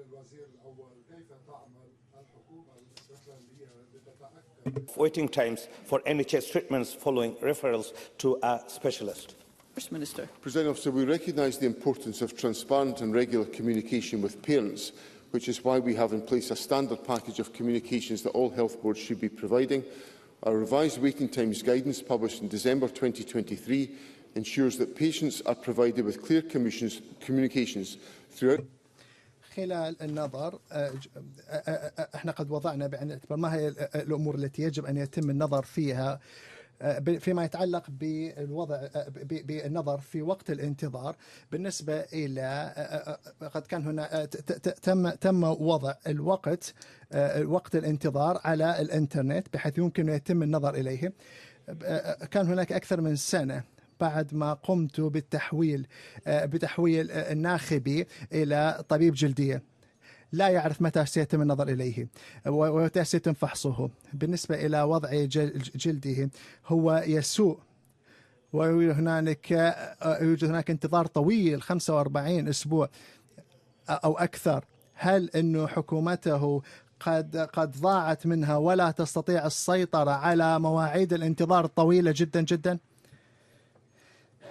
Speaker 12: الوزير الأول كيف تعمل الحكومة الاستقلالية لتتأكد
Speaker 11: waiting times for NHS treatments following referrals to a specialist?
Speaker 2: First Minister.
Speaker 8: President Officer, we recognise the importance of transparent and regular communication with parents, which is why we have in place a standard package of communications that all health boards should be providing. Our revised waiting times guidance published in December 2023 ensures that patients are provided with clear communications throughout.
Speaker 9: خلال النظر احنا قد وضعنا بعين الاعتبار ما هي الامور التي يجب ان يتم النظر فيها فيما يتعلق بالنظر في وقت الانتظار. بالنسبة إلى قد كان هنا تم وضع وقت الانتظار على الإنترنت بحيث يمكن أن يتم النظر إليه. كان هناك أكثر من سنة بعد ما قمت بتحويل الناخبي إلى طبيب جلدية. لا يعرف متى سيتم النظر إليه ومتى سيتم فحصه. بالنسبة إلى وضع جلده هو يسوء، ويوجد هناك انتظار طويل 45 أسبوع أو أكثر. هل أنه حكومته قد ضاعت منها ولا تستطيع السيطرة على مواعيد الانتظار الطويلة جدا جدا؟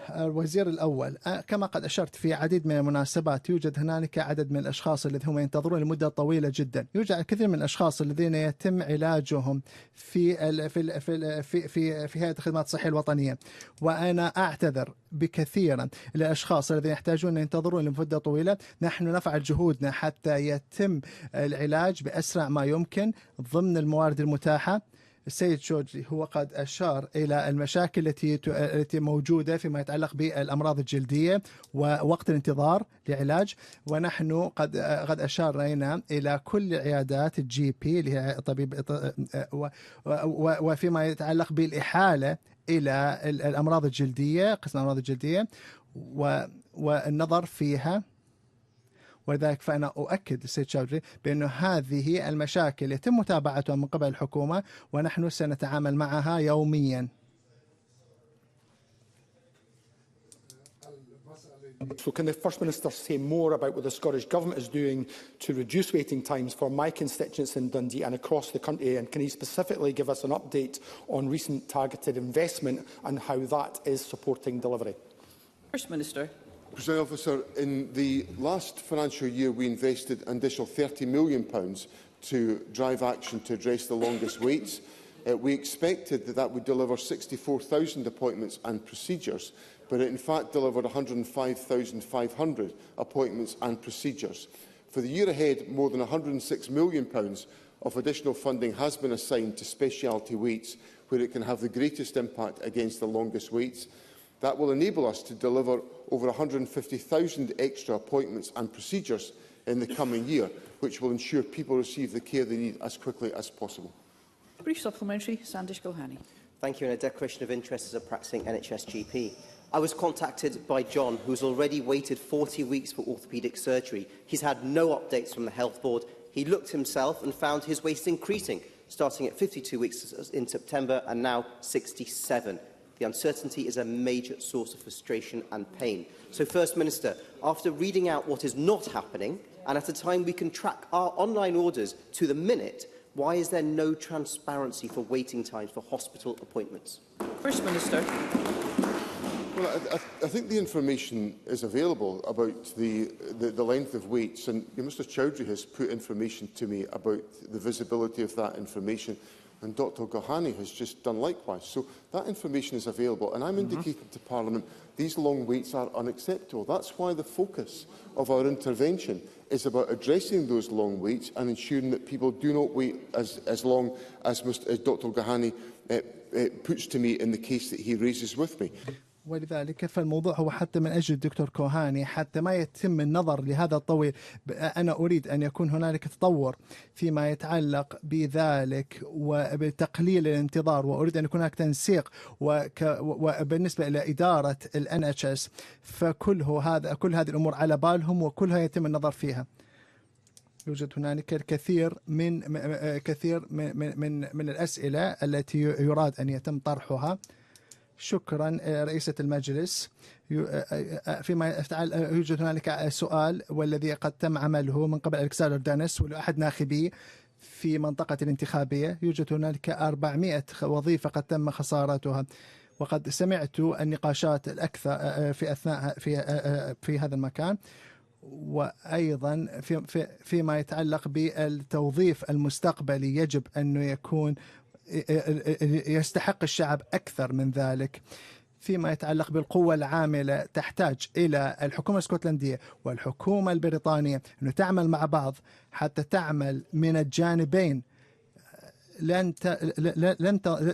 Speaker 9: الوزير الأول، كما قد أشرت في عديد من المناسبات، يوجد هنالك عدد من الأشخاص الذين هم ينتظرون لمدة طويلة جدا. يوجد الكثير من الأشخاص الذين يتم علاجهم في هيئة الخدمات الصحية الوطنية، وأنا أعتذر بكثيرا للأشخاص الذين يحتاجون ينتظرون لمدة طويلة. نحن نفعل جهودنا حتى يتم العلاج بأسرع ما يمكن ضمن الموارد المتاحة. السيد شوجي هو قد أشار إلى المشاكل التي موجودة فيما يتعلق بالأمراض الجلدية ووقت الانتظار لعلاج، ونحن قد أشارنا إلى كل عيادات الجي بي اللي هي طبيب، وفيما يتعلق بالإحالة إلى الأمراض الجلدية، قسم الأمراض الجلدية والنظر فيها. ولذلك فأنا أؤكد السيد شاودري بأن هذه المشاكل يتم متابعتها من قبل الحكومة ونحن سنتعامل معها يوميا.
Speaker 13: So can the First Minister say more about what the Scottish Government is doing to reduce waiting times for my constituents in Dundee and across the country? And can he specifically give us an update on recent targeted investment and how that is supporting delivery?
Speaker 2: First Minister.
Speaker 8: Presiding Officer, in the last financial year we invested an additional £30 million to drive action to address the longest waits. We expected that would deliver 64,000 appointments and procedures, but it in fact delivered 105,500 appointments and procedures. For the year ahead, more than £106 million of additional funding has been assigned to speciality waits, where it can have the greatest impact against the longest waits. That will enable us to deliver over 150,000 extra appointments and procedures in the coming year, which will ensure people receive the care they need as quickly as possible.
Speaker 2: Brief supplementary, Sandish Gulhani.
Speaker 14: Thank you. And a declaration of interest as a practising NHS GP. I was contacted by John, who has already waited 40 weeks for orthopaedic surgery. He's had no updates from the Health Board. He looked himself and found his wait increasing, starting at 52 weeks in September and now 67. The uncertainty is a major source of frustration and pain. So, First Minister, after reading out what is not happening, and at a time we can track our online orders to the minute, why is there no transparency for waiting times for hospital appointments?
Speaker 2: First Minister.
Speaker 8: Well, I think the information is available about the length of waits, and Mr Chowdhury has put information to me about the visibility of that information, and Dr Gulhani has just done likewise. So that information is available, and I'm indicating to Parliament these long waits are unacceptable. That's why the focus of our intervention is about addressing those long waits and ensuring that people do not wait as long as Dr Gulhani puts to me in the case that he raises with me.
Speaker 9: ولذلك فالموضوع هو حتى من أجل الدكتور كوهاني، حتى ما يتم النظر لهذا الطويل. أنا أريد أن يكون هنالك تطور فيما يتعلق بذلك وبتقليل الانتظار، وأريد أن يكون هناك تنسيق وبالنسبة إلى إدارة NHS، كل هذه الأمور على بالهم وكلها يتم النظر فيها. يوجد هنالك الكثير من الأسئلة التي يراد أن يتم طرحها. شكرا رئيسة المجلس. فيما يوجد هنالك سؤال والذي قد تم عمله من قبل ألكسندر دانيس وأحد ناخبي في منطقة الانتخابية. يوجد هنالك 400 وظيفة قد تم خسارتها، وقد سمعت النقاشات الأكثر في هذا المكان، وأيضا فيما يتعلق بالتوظيف المستقبلي يجب أن يكون يستحق الشعب أكثر من ذلك. فيما يتعلق بالقوة العاملة تحتاج إلى الحكومة الاسكتلندية والحكومة البريطانية أن تعمل مع بعض حتى تعمل من الجانبين.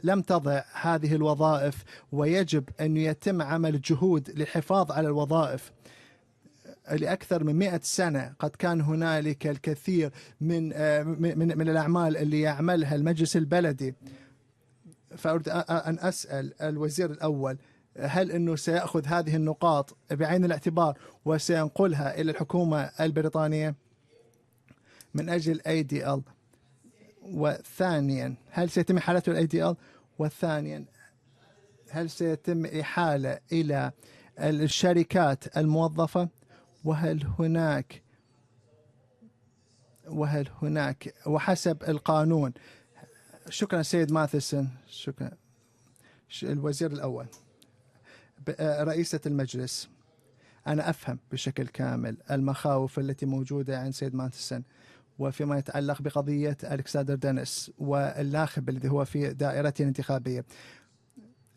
Speaker 9: لم تضع هذه الوظائف، ويجب أن يتم عمل جهود للحفاظ على الوظائف. لأكثر من 100 سنة قد كان هنالك الكثير من الأعمال اللي يعملها المجلس البلدي. فأريد أن أسأل الوزير الأول هل أنه سيأخذ هذه النقاط بعين الاعتبار وسينقلها إلى الحكومة البريطانية من أجل ADL؟ وثانيا هل سيتم إحالته ADL؟ وثانيا هل سيتم إحالة إلى الشركات الموظفة؟ وهل هناك وحسب القانون؟ شكرا سيد ماثيسون. شكرا. الوزير الأول. رئيسة المجلس، أنا أفهم بشكل كامل المخاوف التي موجودة عند سيد ماثيسون وفيما يتعلق بقضية ألكسندر دينيس والناخب الذي هو في دائرته الانتخابية.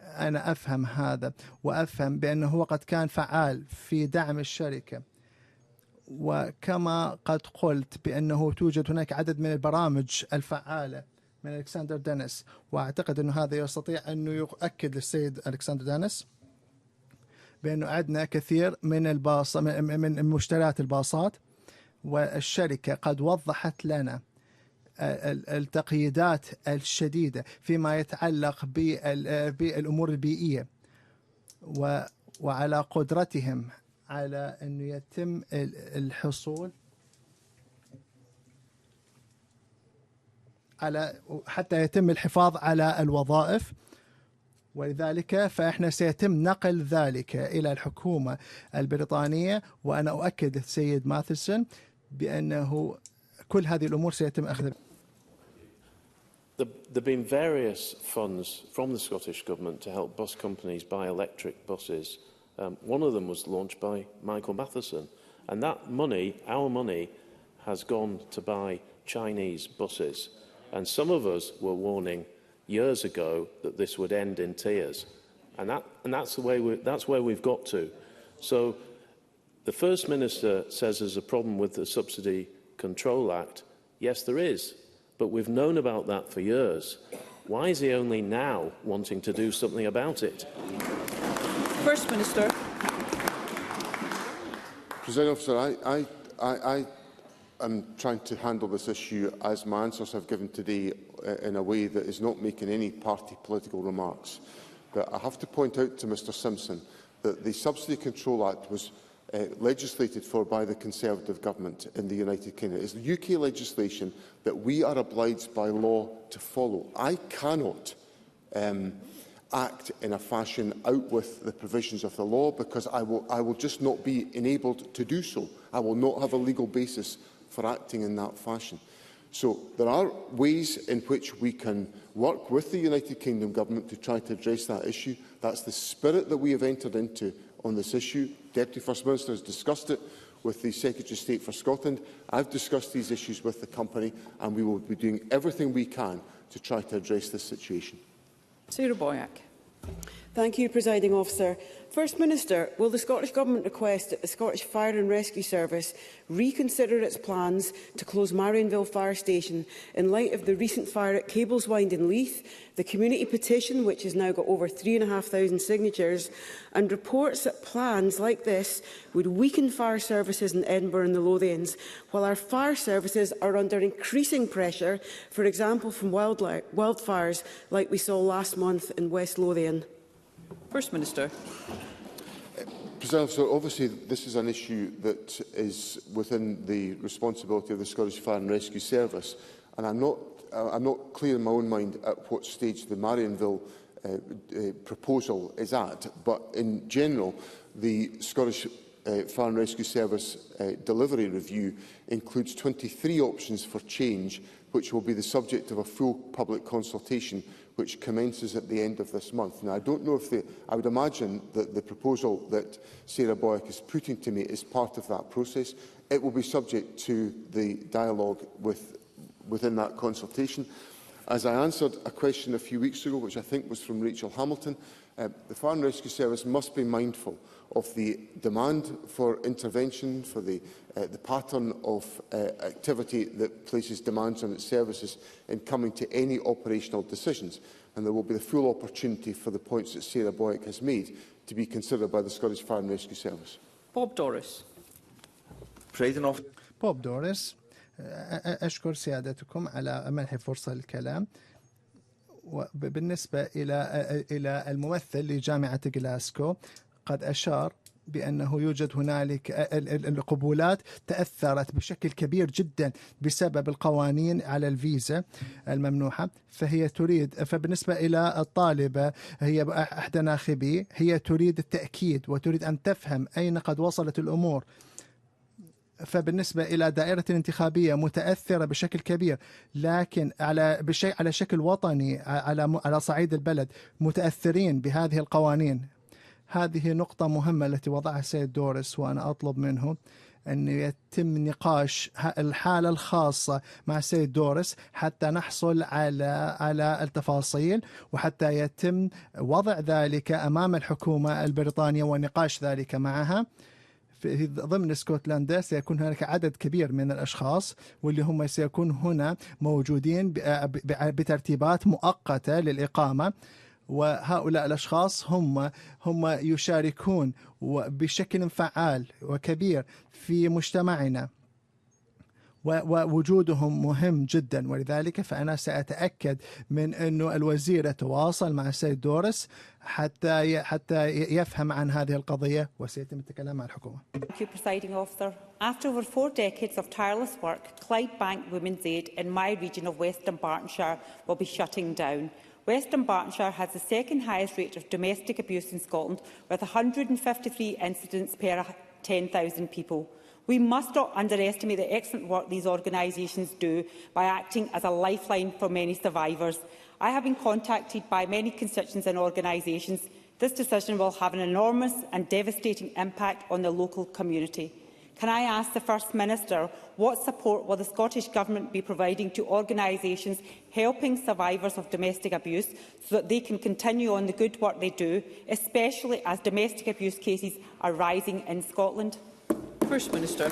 Speaker 9: أنا أفهم هذا وأفهم بأنه هو قد كان فعال في دعم الشركة، وكما قد قلت بأنه توجد هناك عدد من البرامج الفعالة من ألكسندر دينيس، وأعتقد أنه هذا يستطيع أنه يؤكد للسيد ألكسندر دينيس بأنه عندنا كثير من مشتريات الباصات، والشركة قد وضحت لنا التقييدات الشديدة فيما يتعلق بالأمور البيئية وعلى قدرتهم على أنه يتم الحصول على حتى يتم الحفاظ على الوظائف، ولذلك فإحنا سيتم نقل ذلك إلى الحكومة البريطانية. وأنا أؤكد للسيد ماثيسون بأنه كل هذه الأمور سيتم أخذها.
Speaker 15: There have been various funds from the Scottish Government to help bus companies buy electric buses. One of them was launched by Michael Matheson, and that money, our money, has gone to buy Chinese buses. And some of us were warning years ago that this would end in tears, and that's where we've got to. So the First Minister says there's a problem with the Subsidy Control Act. Yes, there is, but we've known about that for years. Why is he only now wanting to do something about it?
Speaker 2: First Minister.
Speaker 8: President Officer, I am trying to handle this issue as my answers have given today in a way that is not making any party political remarks. But I have to point out to Mr Simpson that the Subsidy Control Act was legislated for by the Conservative government in the United Kingdom. It is the UK legislation that we are obliged by law to follow. I cannot act in a fashion out with the provisions of the law because I will just not be enabled to do so. I will not have a legal basis for acting in that fashion. So there are ways in which we can work with the United Kingdom government to try to address that issue. That's the spirit that we have entered into on this issue. Deputy First Minister has discussed it with the Secretary of State for Scotland. I've discussed these issues with the company, and we will be doing everything we can to try to address this situation.
Speaker 2: Sarah Boyack.
Speaker 16: Thank you, Presiding Officer. First Minister, will the Scottish Government request that the Scottish Fire and Rescue Service reconsider its plans to close Marionville Fire Station in light of the recent fire at Cableswind in Leith, the community petition, which has now got over 3,500 signatures, and reports that plans like this would weaken fire services in Edinburgh and the Lothians, while our fire services are under increasing pressure, for example from wildfires like we saw last month in West Lothian?
Speaker 2: First Minister.
Speaker 8: President Officer, obviously this is an issue that is within the responsibility of the Scottish Fire and Rescue Service, and I'm not clear in my own mind at what stage the Marionville proposal is at, but in general the Scottish Fire and Rescue Service delivery review includes 23 options for change, which will be the subject of a full public consultation which commences at the end of this month. Now, I don't know if I would imagine that the proposal that Sarah Boyack is putting to me is part of that process. It will be subject to the dialogue within that consultation. As I answered a question a few weeks ago, which I think was from Rachel Hamilton, the Fire and Rescue Service must be mindful of the demand for intervention, for the pattern of activity that places demands on its services in coming to any operational decisions. And there will be the full opportunity for the points that Sarah Boyack has made to be considered by the Scottish Fire and Rescue Service.
Speaker 2: Bob Doris.
Speaker 9: Bob Doris. أشكر سيادتكم على منح فرصة للكلام، بالنسبة إلى الممثل لجامعة غلاسكو قد أشار بأنه يوجد هنالك القبولات تأثرت بشكل كبير جدا بسبب القوانين على الفيزا الممنوحة، فهي تريد، فبالنسبة إلى الطالبة هي أحد ناخبي، هي تريد التأكيد وتريد أن تفهم أين قد وصلت الأمور. فبالنسبة إلى دائرة الانتخابية متأثرة بشكل كبير، لكن على شكل وطني على صعيد البلد متأثرين بهذه القوانين. هذه نقطة مهمة التي وضعها السيد دورس، وأنا أطلب منه أن يتم نقاش الحالة الخاصة مع السيد دورس حتى نحصل على التفاصيل، وحتى يتم وضع ذلك أمام الحكومة البريطانية ونقاش ذلك معها. ضمن اسكتلندا سيكون هناك عدد كبير من الأشخاص واللي هم سيكون هنا موجودين بترتيبات مؤقتة للإقامة، وهؤلاء الأشخاص هم يشاركون بشكل فعال وكبير في مجتمعنا، ووجودهم مهم جدا. ولذلك فأنا سأتأكد من أنه الوزير يتواصل مع السيد دورس حتى يفهم عن هذه القضية وسيتم الكلام مع الحكومة.
Speaker 17: Thank you, Presiding Officer. After over 4 decades of tireless work, Clydebank Women's Aid in my region of Western Bartonshire will be shutting down. Western Bartonshire has the second highest rate of domestic abuse in Scotland, with 153 incidents per 10,000 people. We must not underestimate the excellent work these organisations do by acting as a lifeline for many survivors. I have been contacted by many constituents and organisations. This decision will have an enormous and devastating impact on the local community. Can I ask the First Minister what support will the Scottish Government be providing to organisations helping survivors of domestic abuse so that they can continue on the good work they do, especially as domestic abuse cases are rising in Scotland?
Speaker 2: First Minister.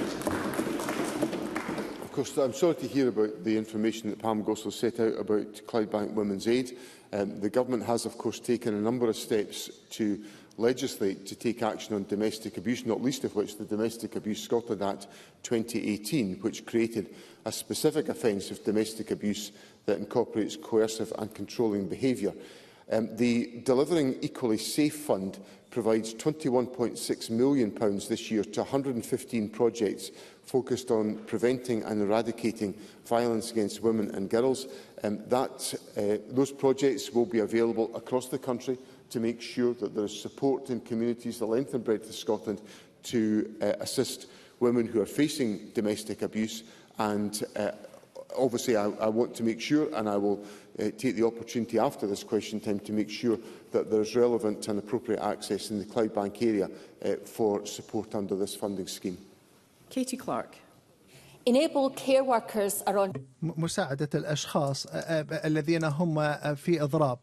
Speaker 8: Of course, I'm sorry to hear about the information that Pam Gossel set out about Clydebank Women's Aid. The Government has, of course, taken a number of steps to legislate to take action on domestic abuse, not least of which the Domestic Abuse Scotland Act 2018, which created a specific offence of domestic abuse that incorporates coercive and controlling behaviour. The Delivering Equally Safe Fund provides £21.6 million this year to 115 projects focused on preventing and eradicating violence against women and girls. Those projects will be available across the country to make sure that there is support in communities the length and breadth of Scotland to assist women who are facing domestic abuse. And obviously I want to make sure, and I will take the opportunity after this question time to make sure that there is relevant and appropriate access in the Clydebank area for support under this funding scheme.
Speaker 2: Katie Clark.
Speaker 18: Enable care workers are on
Speaker 9: مساعدة الأشخاص الذين هم في إضراب.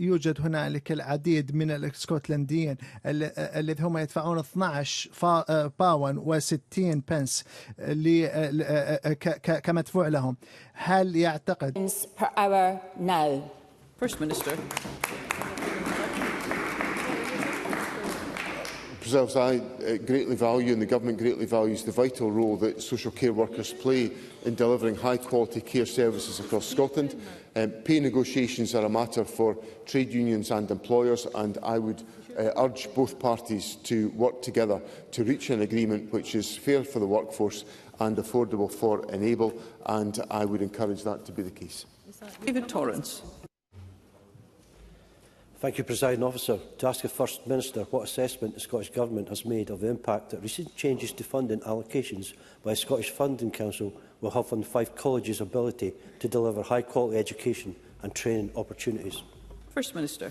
Speaker 9: يوجد هنالك العديد من الاسكتلنديين الذين هم يدفعون 12 باون و60 بنس كمدفوع لهم. هل يعتقد
Speaker 18: per hour now?
Speaker 2: First Minister.
Speaker 8: I greatly value, and the Government greatly values, the vital role that social care workers play in delivering high-quality care services across Scotland. Pay negotiations are a matter for trade unions and employers, and I would urge both parties to work together to reach an agreement which is fair for the workforce and affordable for Enable, and I would encourage that to be the case.
Speaker 2: David Torrance.
Speaker 19: Thank you, Presiding Officer. To ask the First Minister what assessment the Scottish Government has made of the impact that recent changes to funding allocations by the Scottish Funding Council will have on 5 colleges' ability to deliver high-quality education and training opportunities.
Speaker 2: First Minister.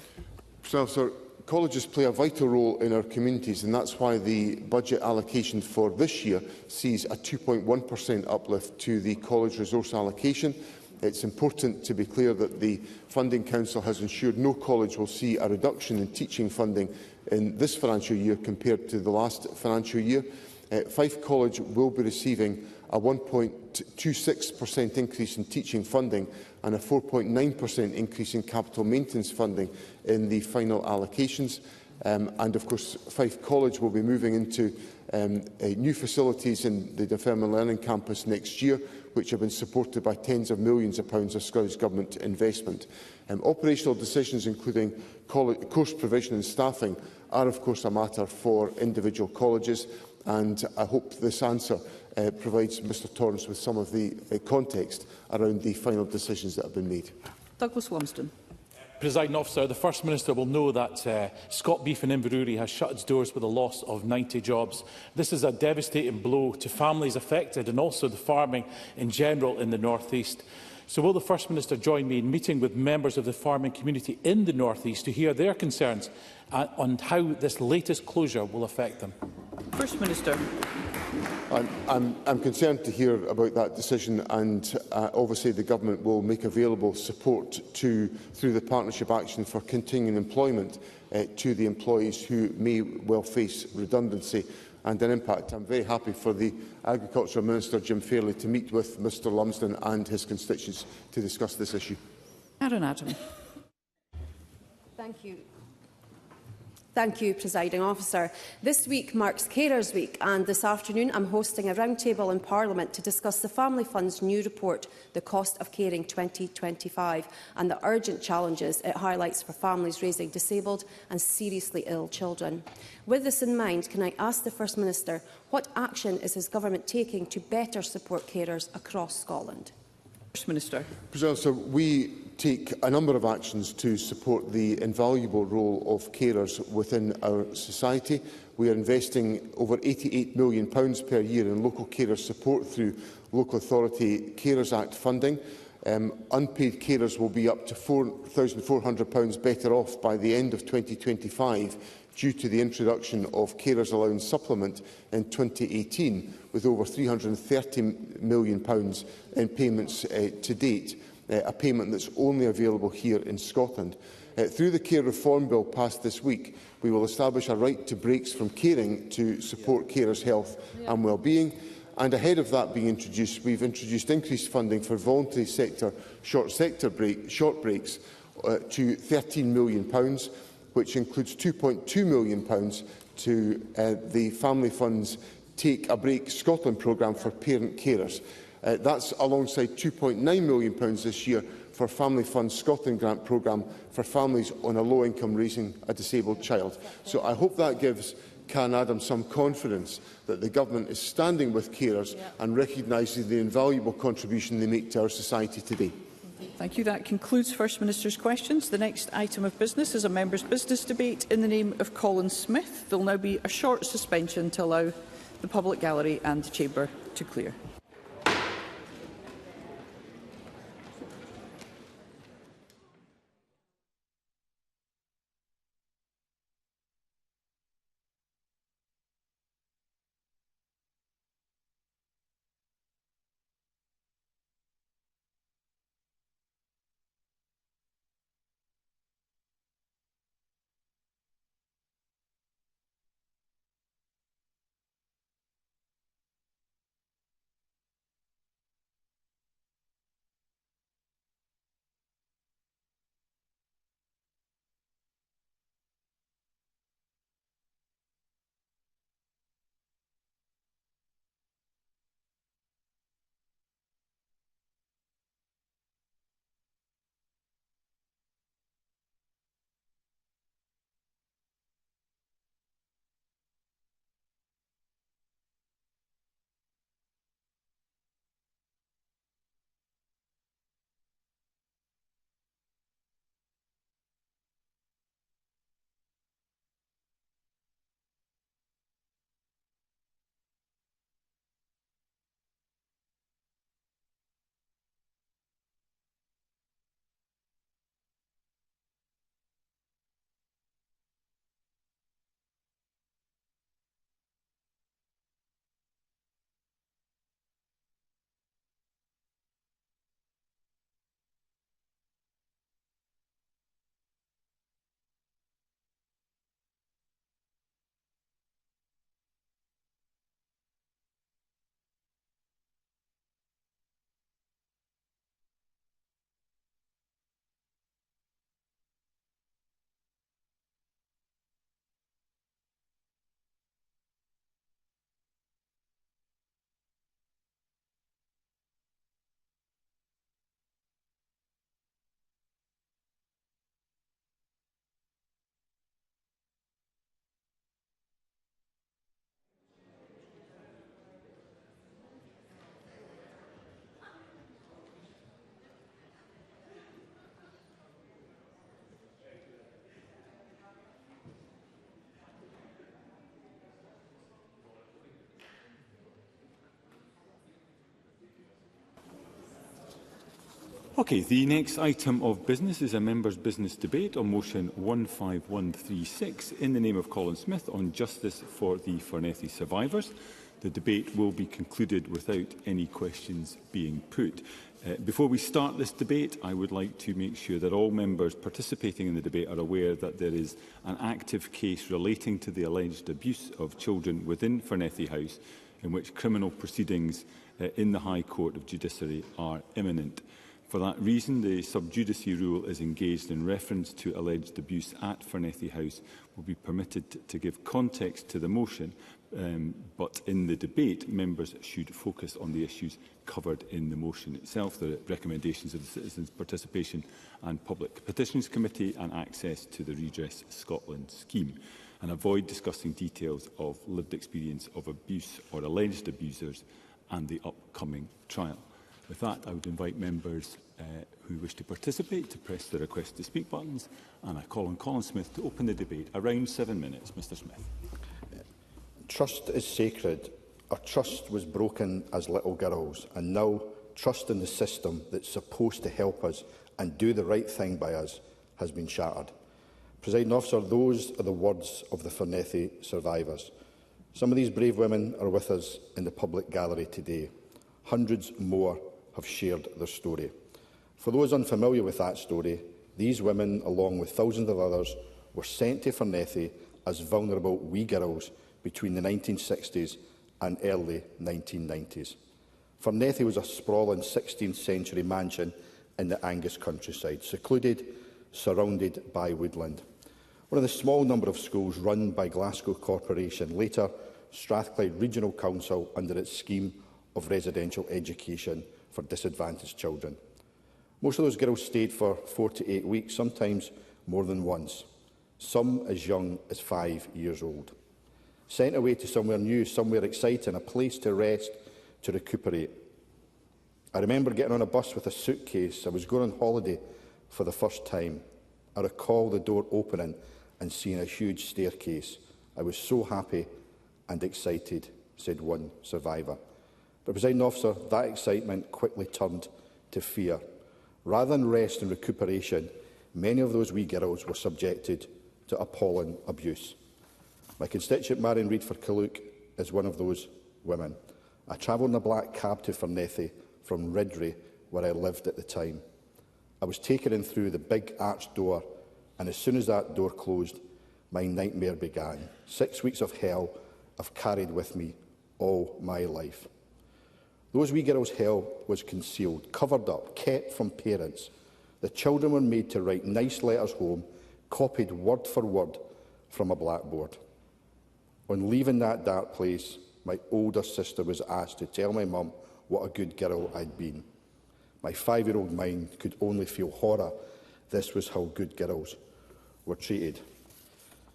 Speaker 8: Sir, colleges play a vital role in our communities, and that's why the budget allocation for this year sees a 2.1% uplift to the college resource allocation. It's important to be clear that the Funding Council has ensured no college will see a reduction in teaching funding in this financial year compared to the last financial year. Fife College will be receiving a 1.26% increase in teaching funding and a 4.9% increase in capital maintenance funding in the final allocations. And of course, Fife College will be moving into new facilities in the Dunfermline Learning Campus next year, which have been supported by tens of millions of pounds of Scottish Government investment. Operational decisions, including course provision and staffing, are of course a matter for individual colleges, and I hope this answer provides Mr Torrance with some of the context around the final decisions that have been made.
Speaker 2: Douglas Lumsden.
Speaker 20: Presiding Officer, the First Minister will know that Scott Beef in Inverurie has shut its doors with a loss of 90 jobs. This is a devastating blow to families affected and also the farming in general in the North East. So will the First Minister join me in meeting with members of the farming community in the North East to hear their concerns on how this latest closure will affect them?
Speaker 2: First Minister.
Speaker 8: I'm concerned to hear about that decision, and obviously the Government will make available support through the Partnership Action for Continuing Employment to the employees who may well face redundancy and an impact. I'm very happy for the Agriculture Minister, Jim Fairley, to meet with Mr Lumsden and his constituents to discuss this issue.
Speaker 2: Aaron Adam.
Speaker 21: Thank you. Thank you, Presiding Officer. This week marks Carers Week, and this afternoon I'm hosting a roundtable in Parliament to discuss the Family Fund's new report, The Cost of Caring 2025, and the urgent challenges it highlights for families raising disabled and seriously ill children. With this in mind, can I ask the First Minister what action is his government taking to better support carers across Scotland?
Speaker 2: First Minister.
Speaker 8: President, we take a number of actions to support the invaluable role of carers within our society. We are investing over £88 million per year in local carer support through Local Authority Carers Act funding. Unpaid carers will be up to £4,400 better off by the end of 2025 due to the introduction of Carers Allowance Supplement in 2018, with over £330 million in payments to date, a payment that's only available here in Scotland. Through the Care Reform Bill passed this week, we will establish a right to breaks from caring to support carers' health and well-being. And ahead of that being introduced, we've introduced increased funding for voluntary sector short breaks to £13 million, which includes £2.2 million to the Family Fund's Take a Break Scotland programme for parent carers. That's alongside £2.9 million this year for Family Fund's Scotland Grant programme for families on a low income raising a disabled child. So I hope that gives Can Adam some confidence that the Government is standing with carers and recognising the invaluable contribution they make to our society today.
Speaker 2: Thank you. That concludes First Minister's questions. The next item of business is a member's business debate in the name of Colin Smith. There will now be a short suspension to allow the public gallery and the chamber to clear.
Speaker 1: Okay, the next item of business is a members' business debate on motion 15136 in the name of Colin Smith on justice for the Fornethy survivors. The debate will be concluded without any questions being put. Before we start this debate, I would like to make sure that all members participating in the debate are aware that there is an active case relating to the alleged abuse of children within Fornethy House, in which criminal proceedings in the High Court of Judiciary are imminent. For that reason, the sub judice rule is engaged in reference to alleged abuse at Fornethy House will be permitted to give context to the motion, but in the debate, members should focus on the issues covered in the motion itself, the recommendations of the Citizens' Participation and Public Petitions Committee and access to the Redress Scotland scheme, and avoid discussing details of lived experience of abuse or alleged abusers and the upcoming trial. With that, I would invite members who wish to participate to press the request to speak buttons, and I call on Colin Smith to open the debate. Around 7 minutes, Mr Smith.
Speaker 22: Trust is sacred. Our trust was broken as little girls, and now trust in the system that's supposed to help us and do the right thing by us has been shattered. Presiding Officer, those are the words of the Fornethy survivors. Some of these brave women are with us in the public gallery today. Hundreds more have shared their story. For those unfamiliar with that story, these women, along with thousands of others, were sent to Fornethy as vulnerable wee girls between the 1960s and early 1990s. Fornethy was a sprawling 16th century mansion in the Angus countryside, secluded, surrounded by woodland. One of the small number of schools run by Glasgow Corporation, later Strathclyde Regional Council under its scheme of residential education for disadvantaged children. Most of those girls stayed for 4 to 8 weeks, sometimes more than once, some as young as 5 years old. Sent away to somewhere new, somewhere exciting, a place to rest, to recuperate. I remember getting on a bus with a suitcase. I was going on holiday for the first time. I recall the door opening and seeing a huge staircase. I was so happy and excited, said one survivor. But, Presiding Officer, that excitement quickly turned to fear. Rather than rest and recuperation, many of those wee girls were subjected to appalling abuse. My constituent Marion Reid for Killook is one of those women. I travelled in a black cab to Fornethy from Ridley, where I lived at the time. I was taken in through the big arched door, and as soon as that door closed, my nightmare began. 6 weeks of hell I've carried with me all my life. Those wee girls' hell was concealed, covered up, kept from parents. The children were made to write nice letters home, copied word for word from a blackboard. On leaving that dark place, my older sister was asked to tell my mum what a good girl I'd been. My 5-year-old mind could only feel horror. This was how good girls were treated.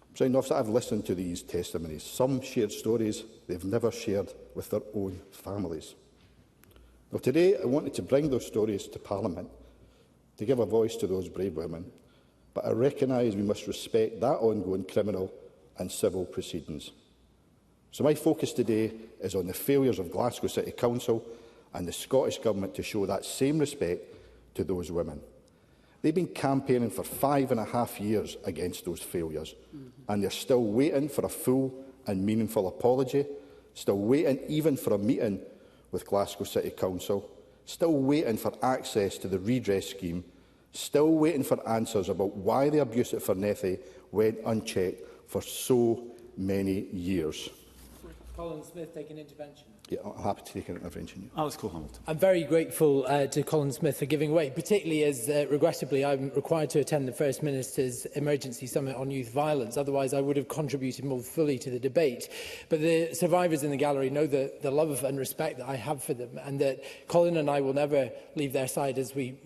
Speaker 22: Presiding Officer, I've listened to these testimonies. Some shared stories they've never shared with their own families. Well, today I wanted to bring those stories to Parliament to give a voice to those brave women, but I recognise we must respect that ongoing criminal and civil proceedings. So my focus today is on the failures of Glasgow City Council and the Scottish Government to show that same respect to those women. They've been campaigning for 5.5 years against those failures, and they're still waiting for a full and meaningful apology, still waiting even for a meeting with Glasgow City Council, still waiting for access to the redress scheme, still waiting for answers about why the abuse at Fornethy went unchecked for so many years.
Speaker 23: Colin Smith take an intervention.
Speaker 22: Yeah, I'm happy to take an intervention.
Speaker 1: Alice Cole-Hamilton.
Speaker 23: I'm very grateful to Colin Smith for giving way, particularly as, regrettably, I'm required to attend the First Minister's Emergency Summit on Youth Violence. Otherwise, I would have contributed more fully to the debate. But the survivors in the gallery know the love and respect that I have for them, and that Colin and I will never leave their side as we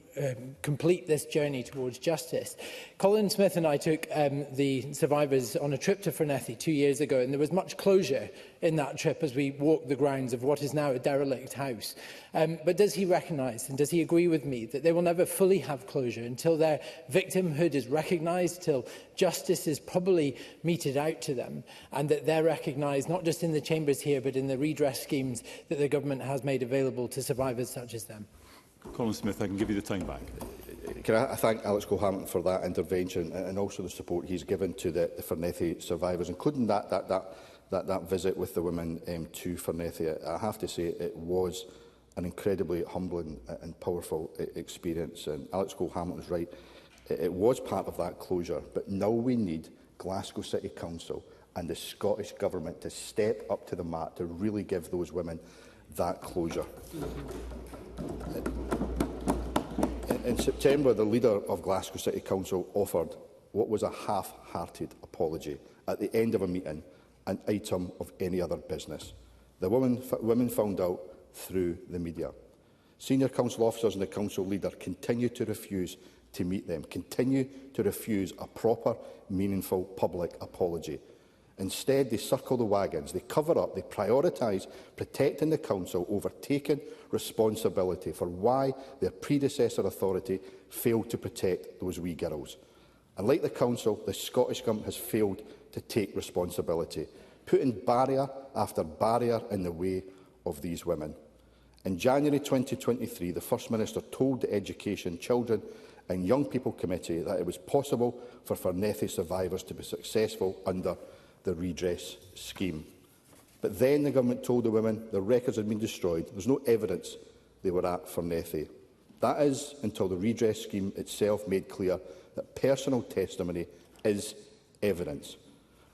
Speaker 23: complete this journey towards justice. Colin Smith and I took the survivors on a trip to Fornethy 2 years ago, and there was much closure in that trip as we walked the grounds of what is now a derelict house. But does he recognise and does he agree with me that they will never fully have closure until their victimhood is recognised, till justice is probably meted out to them, and that they're recognised not just in the chambers here but in the redress schemes that the government has made available to survivors such as them?
Speaker 1: Colin Smith, I can give you the time back.
Speaker 22: Can I thank Alex Cole-Hamilton for that intervention and also the support he's given to the Fornethy survivors, including that visit with the women to Fornethy. I have to say it was an incredibly humbling and powerful experience. And Alex Cole-Hamilton is right. It was part of that closure, but now we need Glasgow City Council and the Scottish Government to step up to the mat to really give those women that closure. In September, the leader of Glasgow City Council offered what was a half-hearted apology at the end of a meeting, an item of any other business. The women found out through the media. Senior council officers and the council leader continue to refuse to meet them, continue to refuse a proper, meaningful public apology. Instead, they circle the wagons, they cover up, they prioritise protecting the council over taking responsibility for why their predecessor authority failed to protect those wee girls. And like the council, the Scottish Government has failed to take responsibility, putting barrier after barrier in the way of these women. In January 2023, the First Minister told the Education, Children and Young People Committee that it was possible for Fornethy survivors to be successful under the redress scheme. But then the government told the women their records had been destroyed. There was no evidence they were at Fornethy. That is until the redress scheme itself made clear that personal testimony is evidence.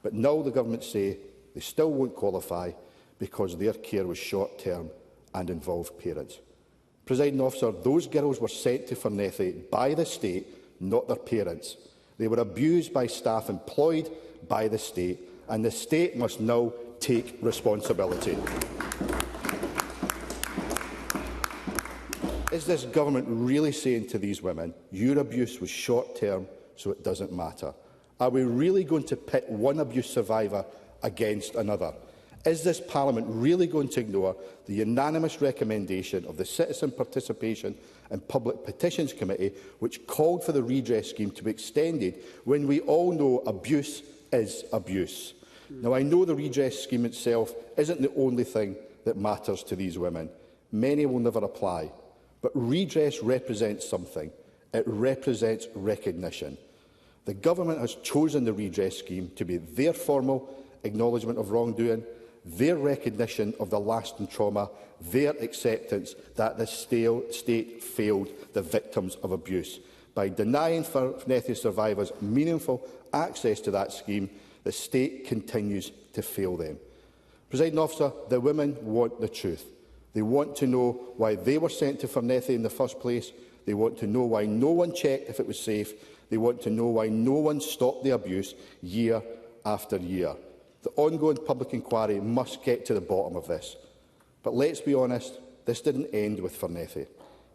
Speaker 22: But now the government say they still won't qualify because their care was short-term and involved parents. Presiding officer, those girls were sent to Fornethy by the state, not their parents. They were abused by staff employed by the state, and the state must now take responsibility. Is this government really saying to these women, your abuse was short-term, so it doesn't matter? Are we really going to pit one abuse survivor against another? Is this Parliament really going to ignore the unanimous recommendation of the Citizen Participation and Public Petitions Committee, which called for the redress scheme to be extended when we all know abuse is abuse? Now, I know the redress scheme itself isn't the only thing that matters to these women. Many will never apply. But redress represents something. It represents recognition. The government has chosen the redress scheme to be their formal acknowledgement of wrongdoing, their recognition of the lasting trauma, their acceptance that the state failed the victims of abuse. By denying Fornethy survivors meaningful access to that scheme, the state continues to fail them. Presiding officer, the women want the truth. They want to know why they were sent to Fornethy in the first place. They want to know why no one checked if it was safe. They want to know why no one stopped the abuse year after year. The ongoing public inquiry must get to the bottom of this. But let's be honest, this didn't end with Fornethy.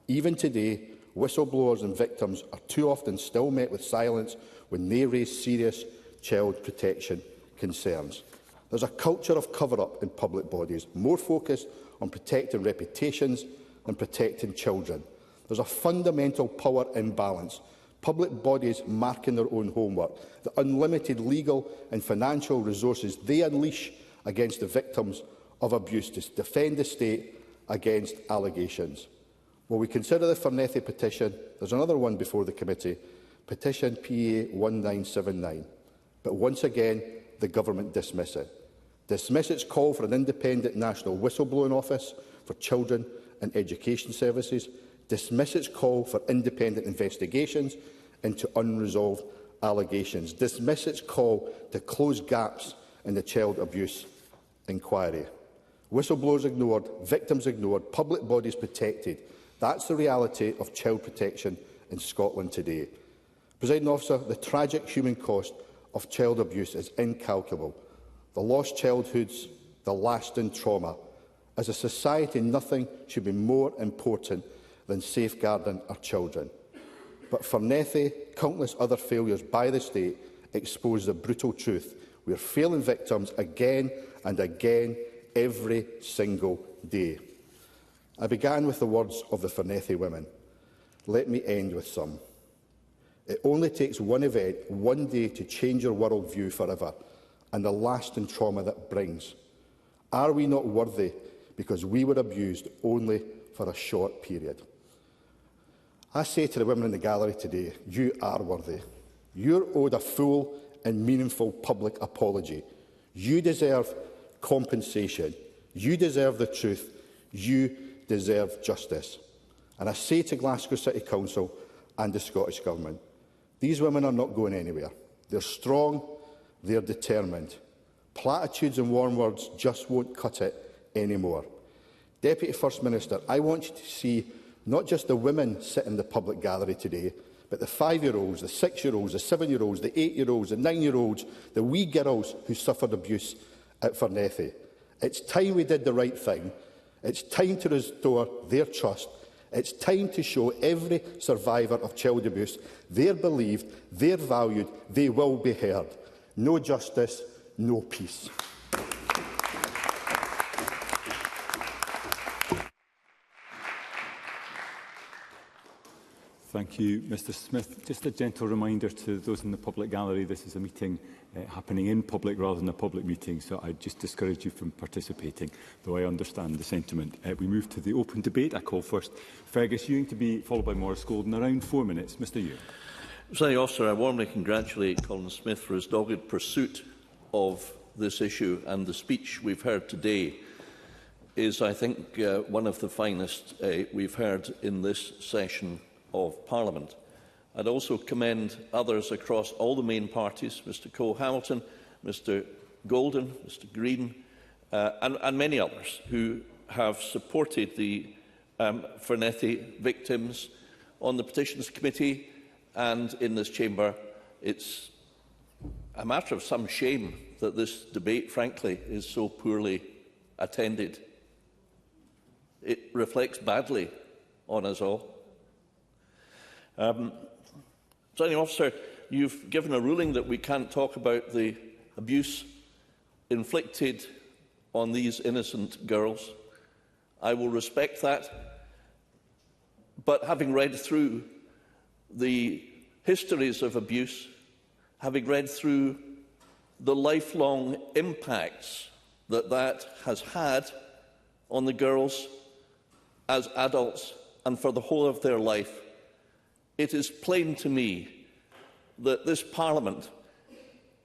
Speaker 22: Even today, whistleblowers and victims are too often still met with silence when they raise serious child protection concerns. There's a culture of cover-up in public bodies, more focused on protecting reputations than protecting children. There's a fundamental power imbalance. Public bodies marking their own homework, the unlimited legal and financial resources they unleash against the victims of abuse to defend the state against allegations. While we consider the Fornethy petition, there's another one before the committee, petition PA 1979. But once again, the government dismiss it. Dismiss its call for an independent national whistleblowing office for children and education services. Dismiss its call for independent investigations into unresolved allegations. Dismiss its call to close gaps in the child abuse inquiry. Whistleblowers ignored, victims ignored, public bodies protected. That's the reality of child protection in Scotland today. Presiding officer, the tragic human cost of child abuse is incalculable. The lost childhoods, the lasting trauma. As a society, nothing should be more important than safeguarding our children. But Fornethy, countless other failures by the state expose the brutal truth. We are failing victims again and again every single day. I began with the words of the Fornethy women. Let me end with some. It only takes one event, one day, to change your worldview forever, and the lasting trauma that brings. Are we not worthy because we were abused only for a short period? I say to the women in the gallery today, you are worthy. You're owed a full and meaningful public apology. You deserve compensation. You deserve the truth. You deserve justice. And I say to Glasgow City Council and the Scottish Government, these women are not going anywhere. They're strong, they're determined. Platitudes and warm words just won't cut it anymore. Deputy First Minister, I want you to see not just the women sit in the public gallery today, but the 5-year-olds, the 6-year-olds, the 7-year-olds, the 8-year-olds, the 9-year-olds, the wee girls who suffered abuse at Fornethy. It's time we did the right thing. It's time to restore their trust. It's time to show every survivor of child abuse they're believed, they're valued, they will be heard. No justice, no peace.
Speaker 1: Thank you, Mr Smith. Just a gentle reminder to those in the public gallery, this is a meeting happening in public rather than a public meeting, so I just discourage you from participating, though I understand the sentiment. We move to the open debate. I call first Fergus Ewing to be followed by Maurice Golden. Around 4 minutes. Mr Ewing.
Speaker 4: Presiding Officer, I warmly congratulate Colin Smith for his dogged pursuit of this issue, and the speech we've heard today is, I think, one of the finest we've heard in this session of Parliament. I'd also commend others across all the main parties, Mr Cole-Hamilton, Mr Golden, Mr Green, and many others who have supported the Fornethy victims on the Petitions Committee and in this chamber. It's a matter of some shame that this debate, frankly, is so poorly attended. It reflects badly on us all. Presiding Officer, you've given a ruling that we can't talk about the abuse inflicted on these innocent girls. I will respect that, but having read through the histories of abuse, having read through the lifelong impacts that that has had on the girls as adults and for the whole of their life, it is plain to me that this Parliament,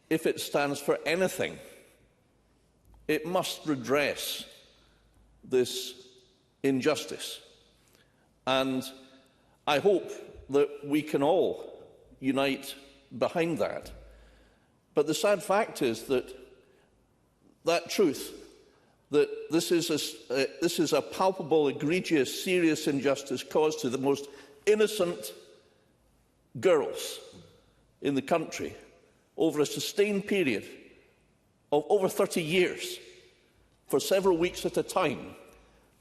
Speaker 4: if it stands for anything, it must redress this injustice. And I hope that we can all unite behind that. But the sad fact is that that truth, that this is a palpable, egregious, serious injustice caused to the most innocent girls in the country over a sustained period of over 30 years, for several weeks at a time,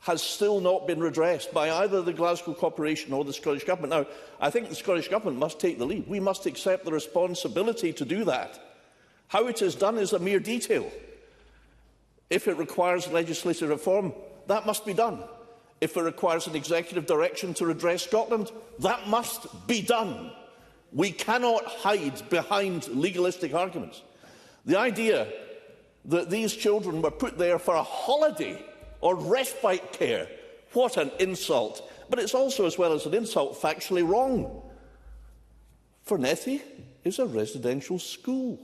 Speaker 4: has still not been redressed by either the Glasgow Corporation or the Scottish Government. Now, I think the Scottish Government must take the lead. We must accept the responsibility to do that. How it is done is a mere detail. If it requires legislative reform, that must be done. If it requires an executive direction to redress Scotland, that must be done. We cannot hide behind legalistic arguments. The idea that these children were put there for a holiday or respite care, what an insult. But it's also, as well as an insult, factually wrong. Fornethy is a residential school.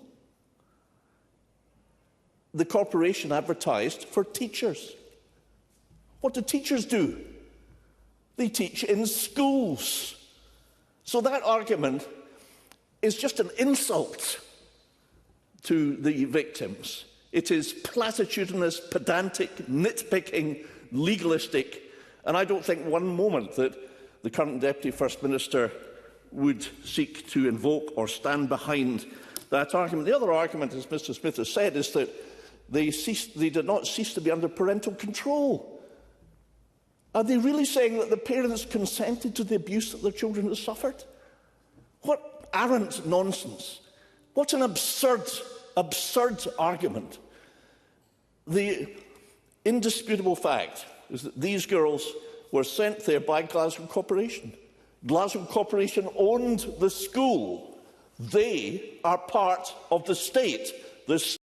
Speaker 4: The corporation advertised for teachers. What do teachers do? They teach in schools. So that argument is just an insult to the victims. It is platitudinous, pedantic, nitpicking, legalistic, and I don't think one moment that the current Deputy First Minister would seek to invoke or stand behind that argument. The other argument, as Mr Smith has said, is that they did not cease to be under parental control. Are they really saying that the parents consented to the abuse that their children have suffered? What arrant nonsense. What an absurd argument. The indisputable fact is that these girls were sent there by Glasgow Corporation. Glasgow Corporation owned the school. They are part of the state. The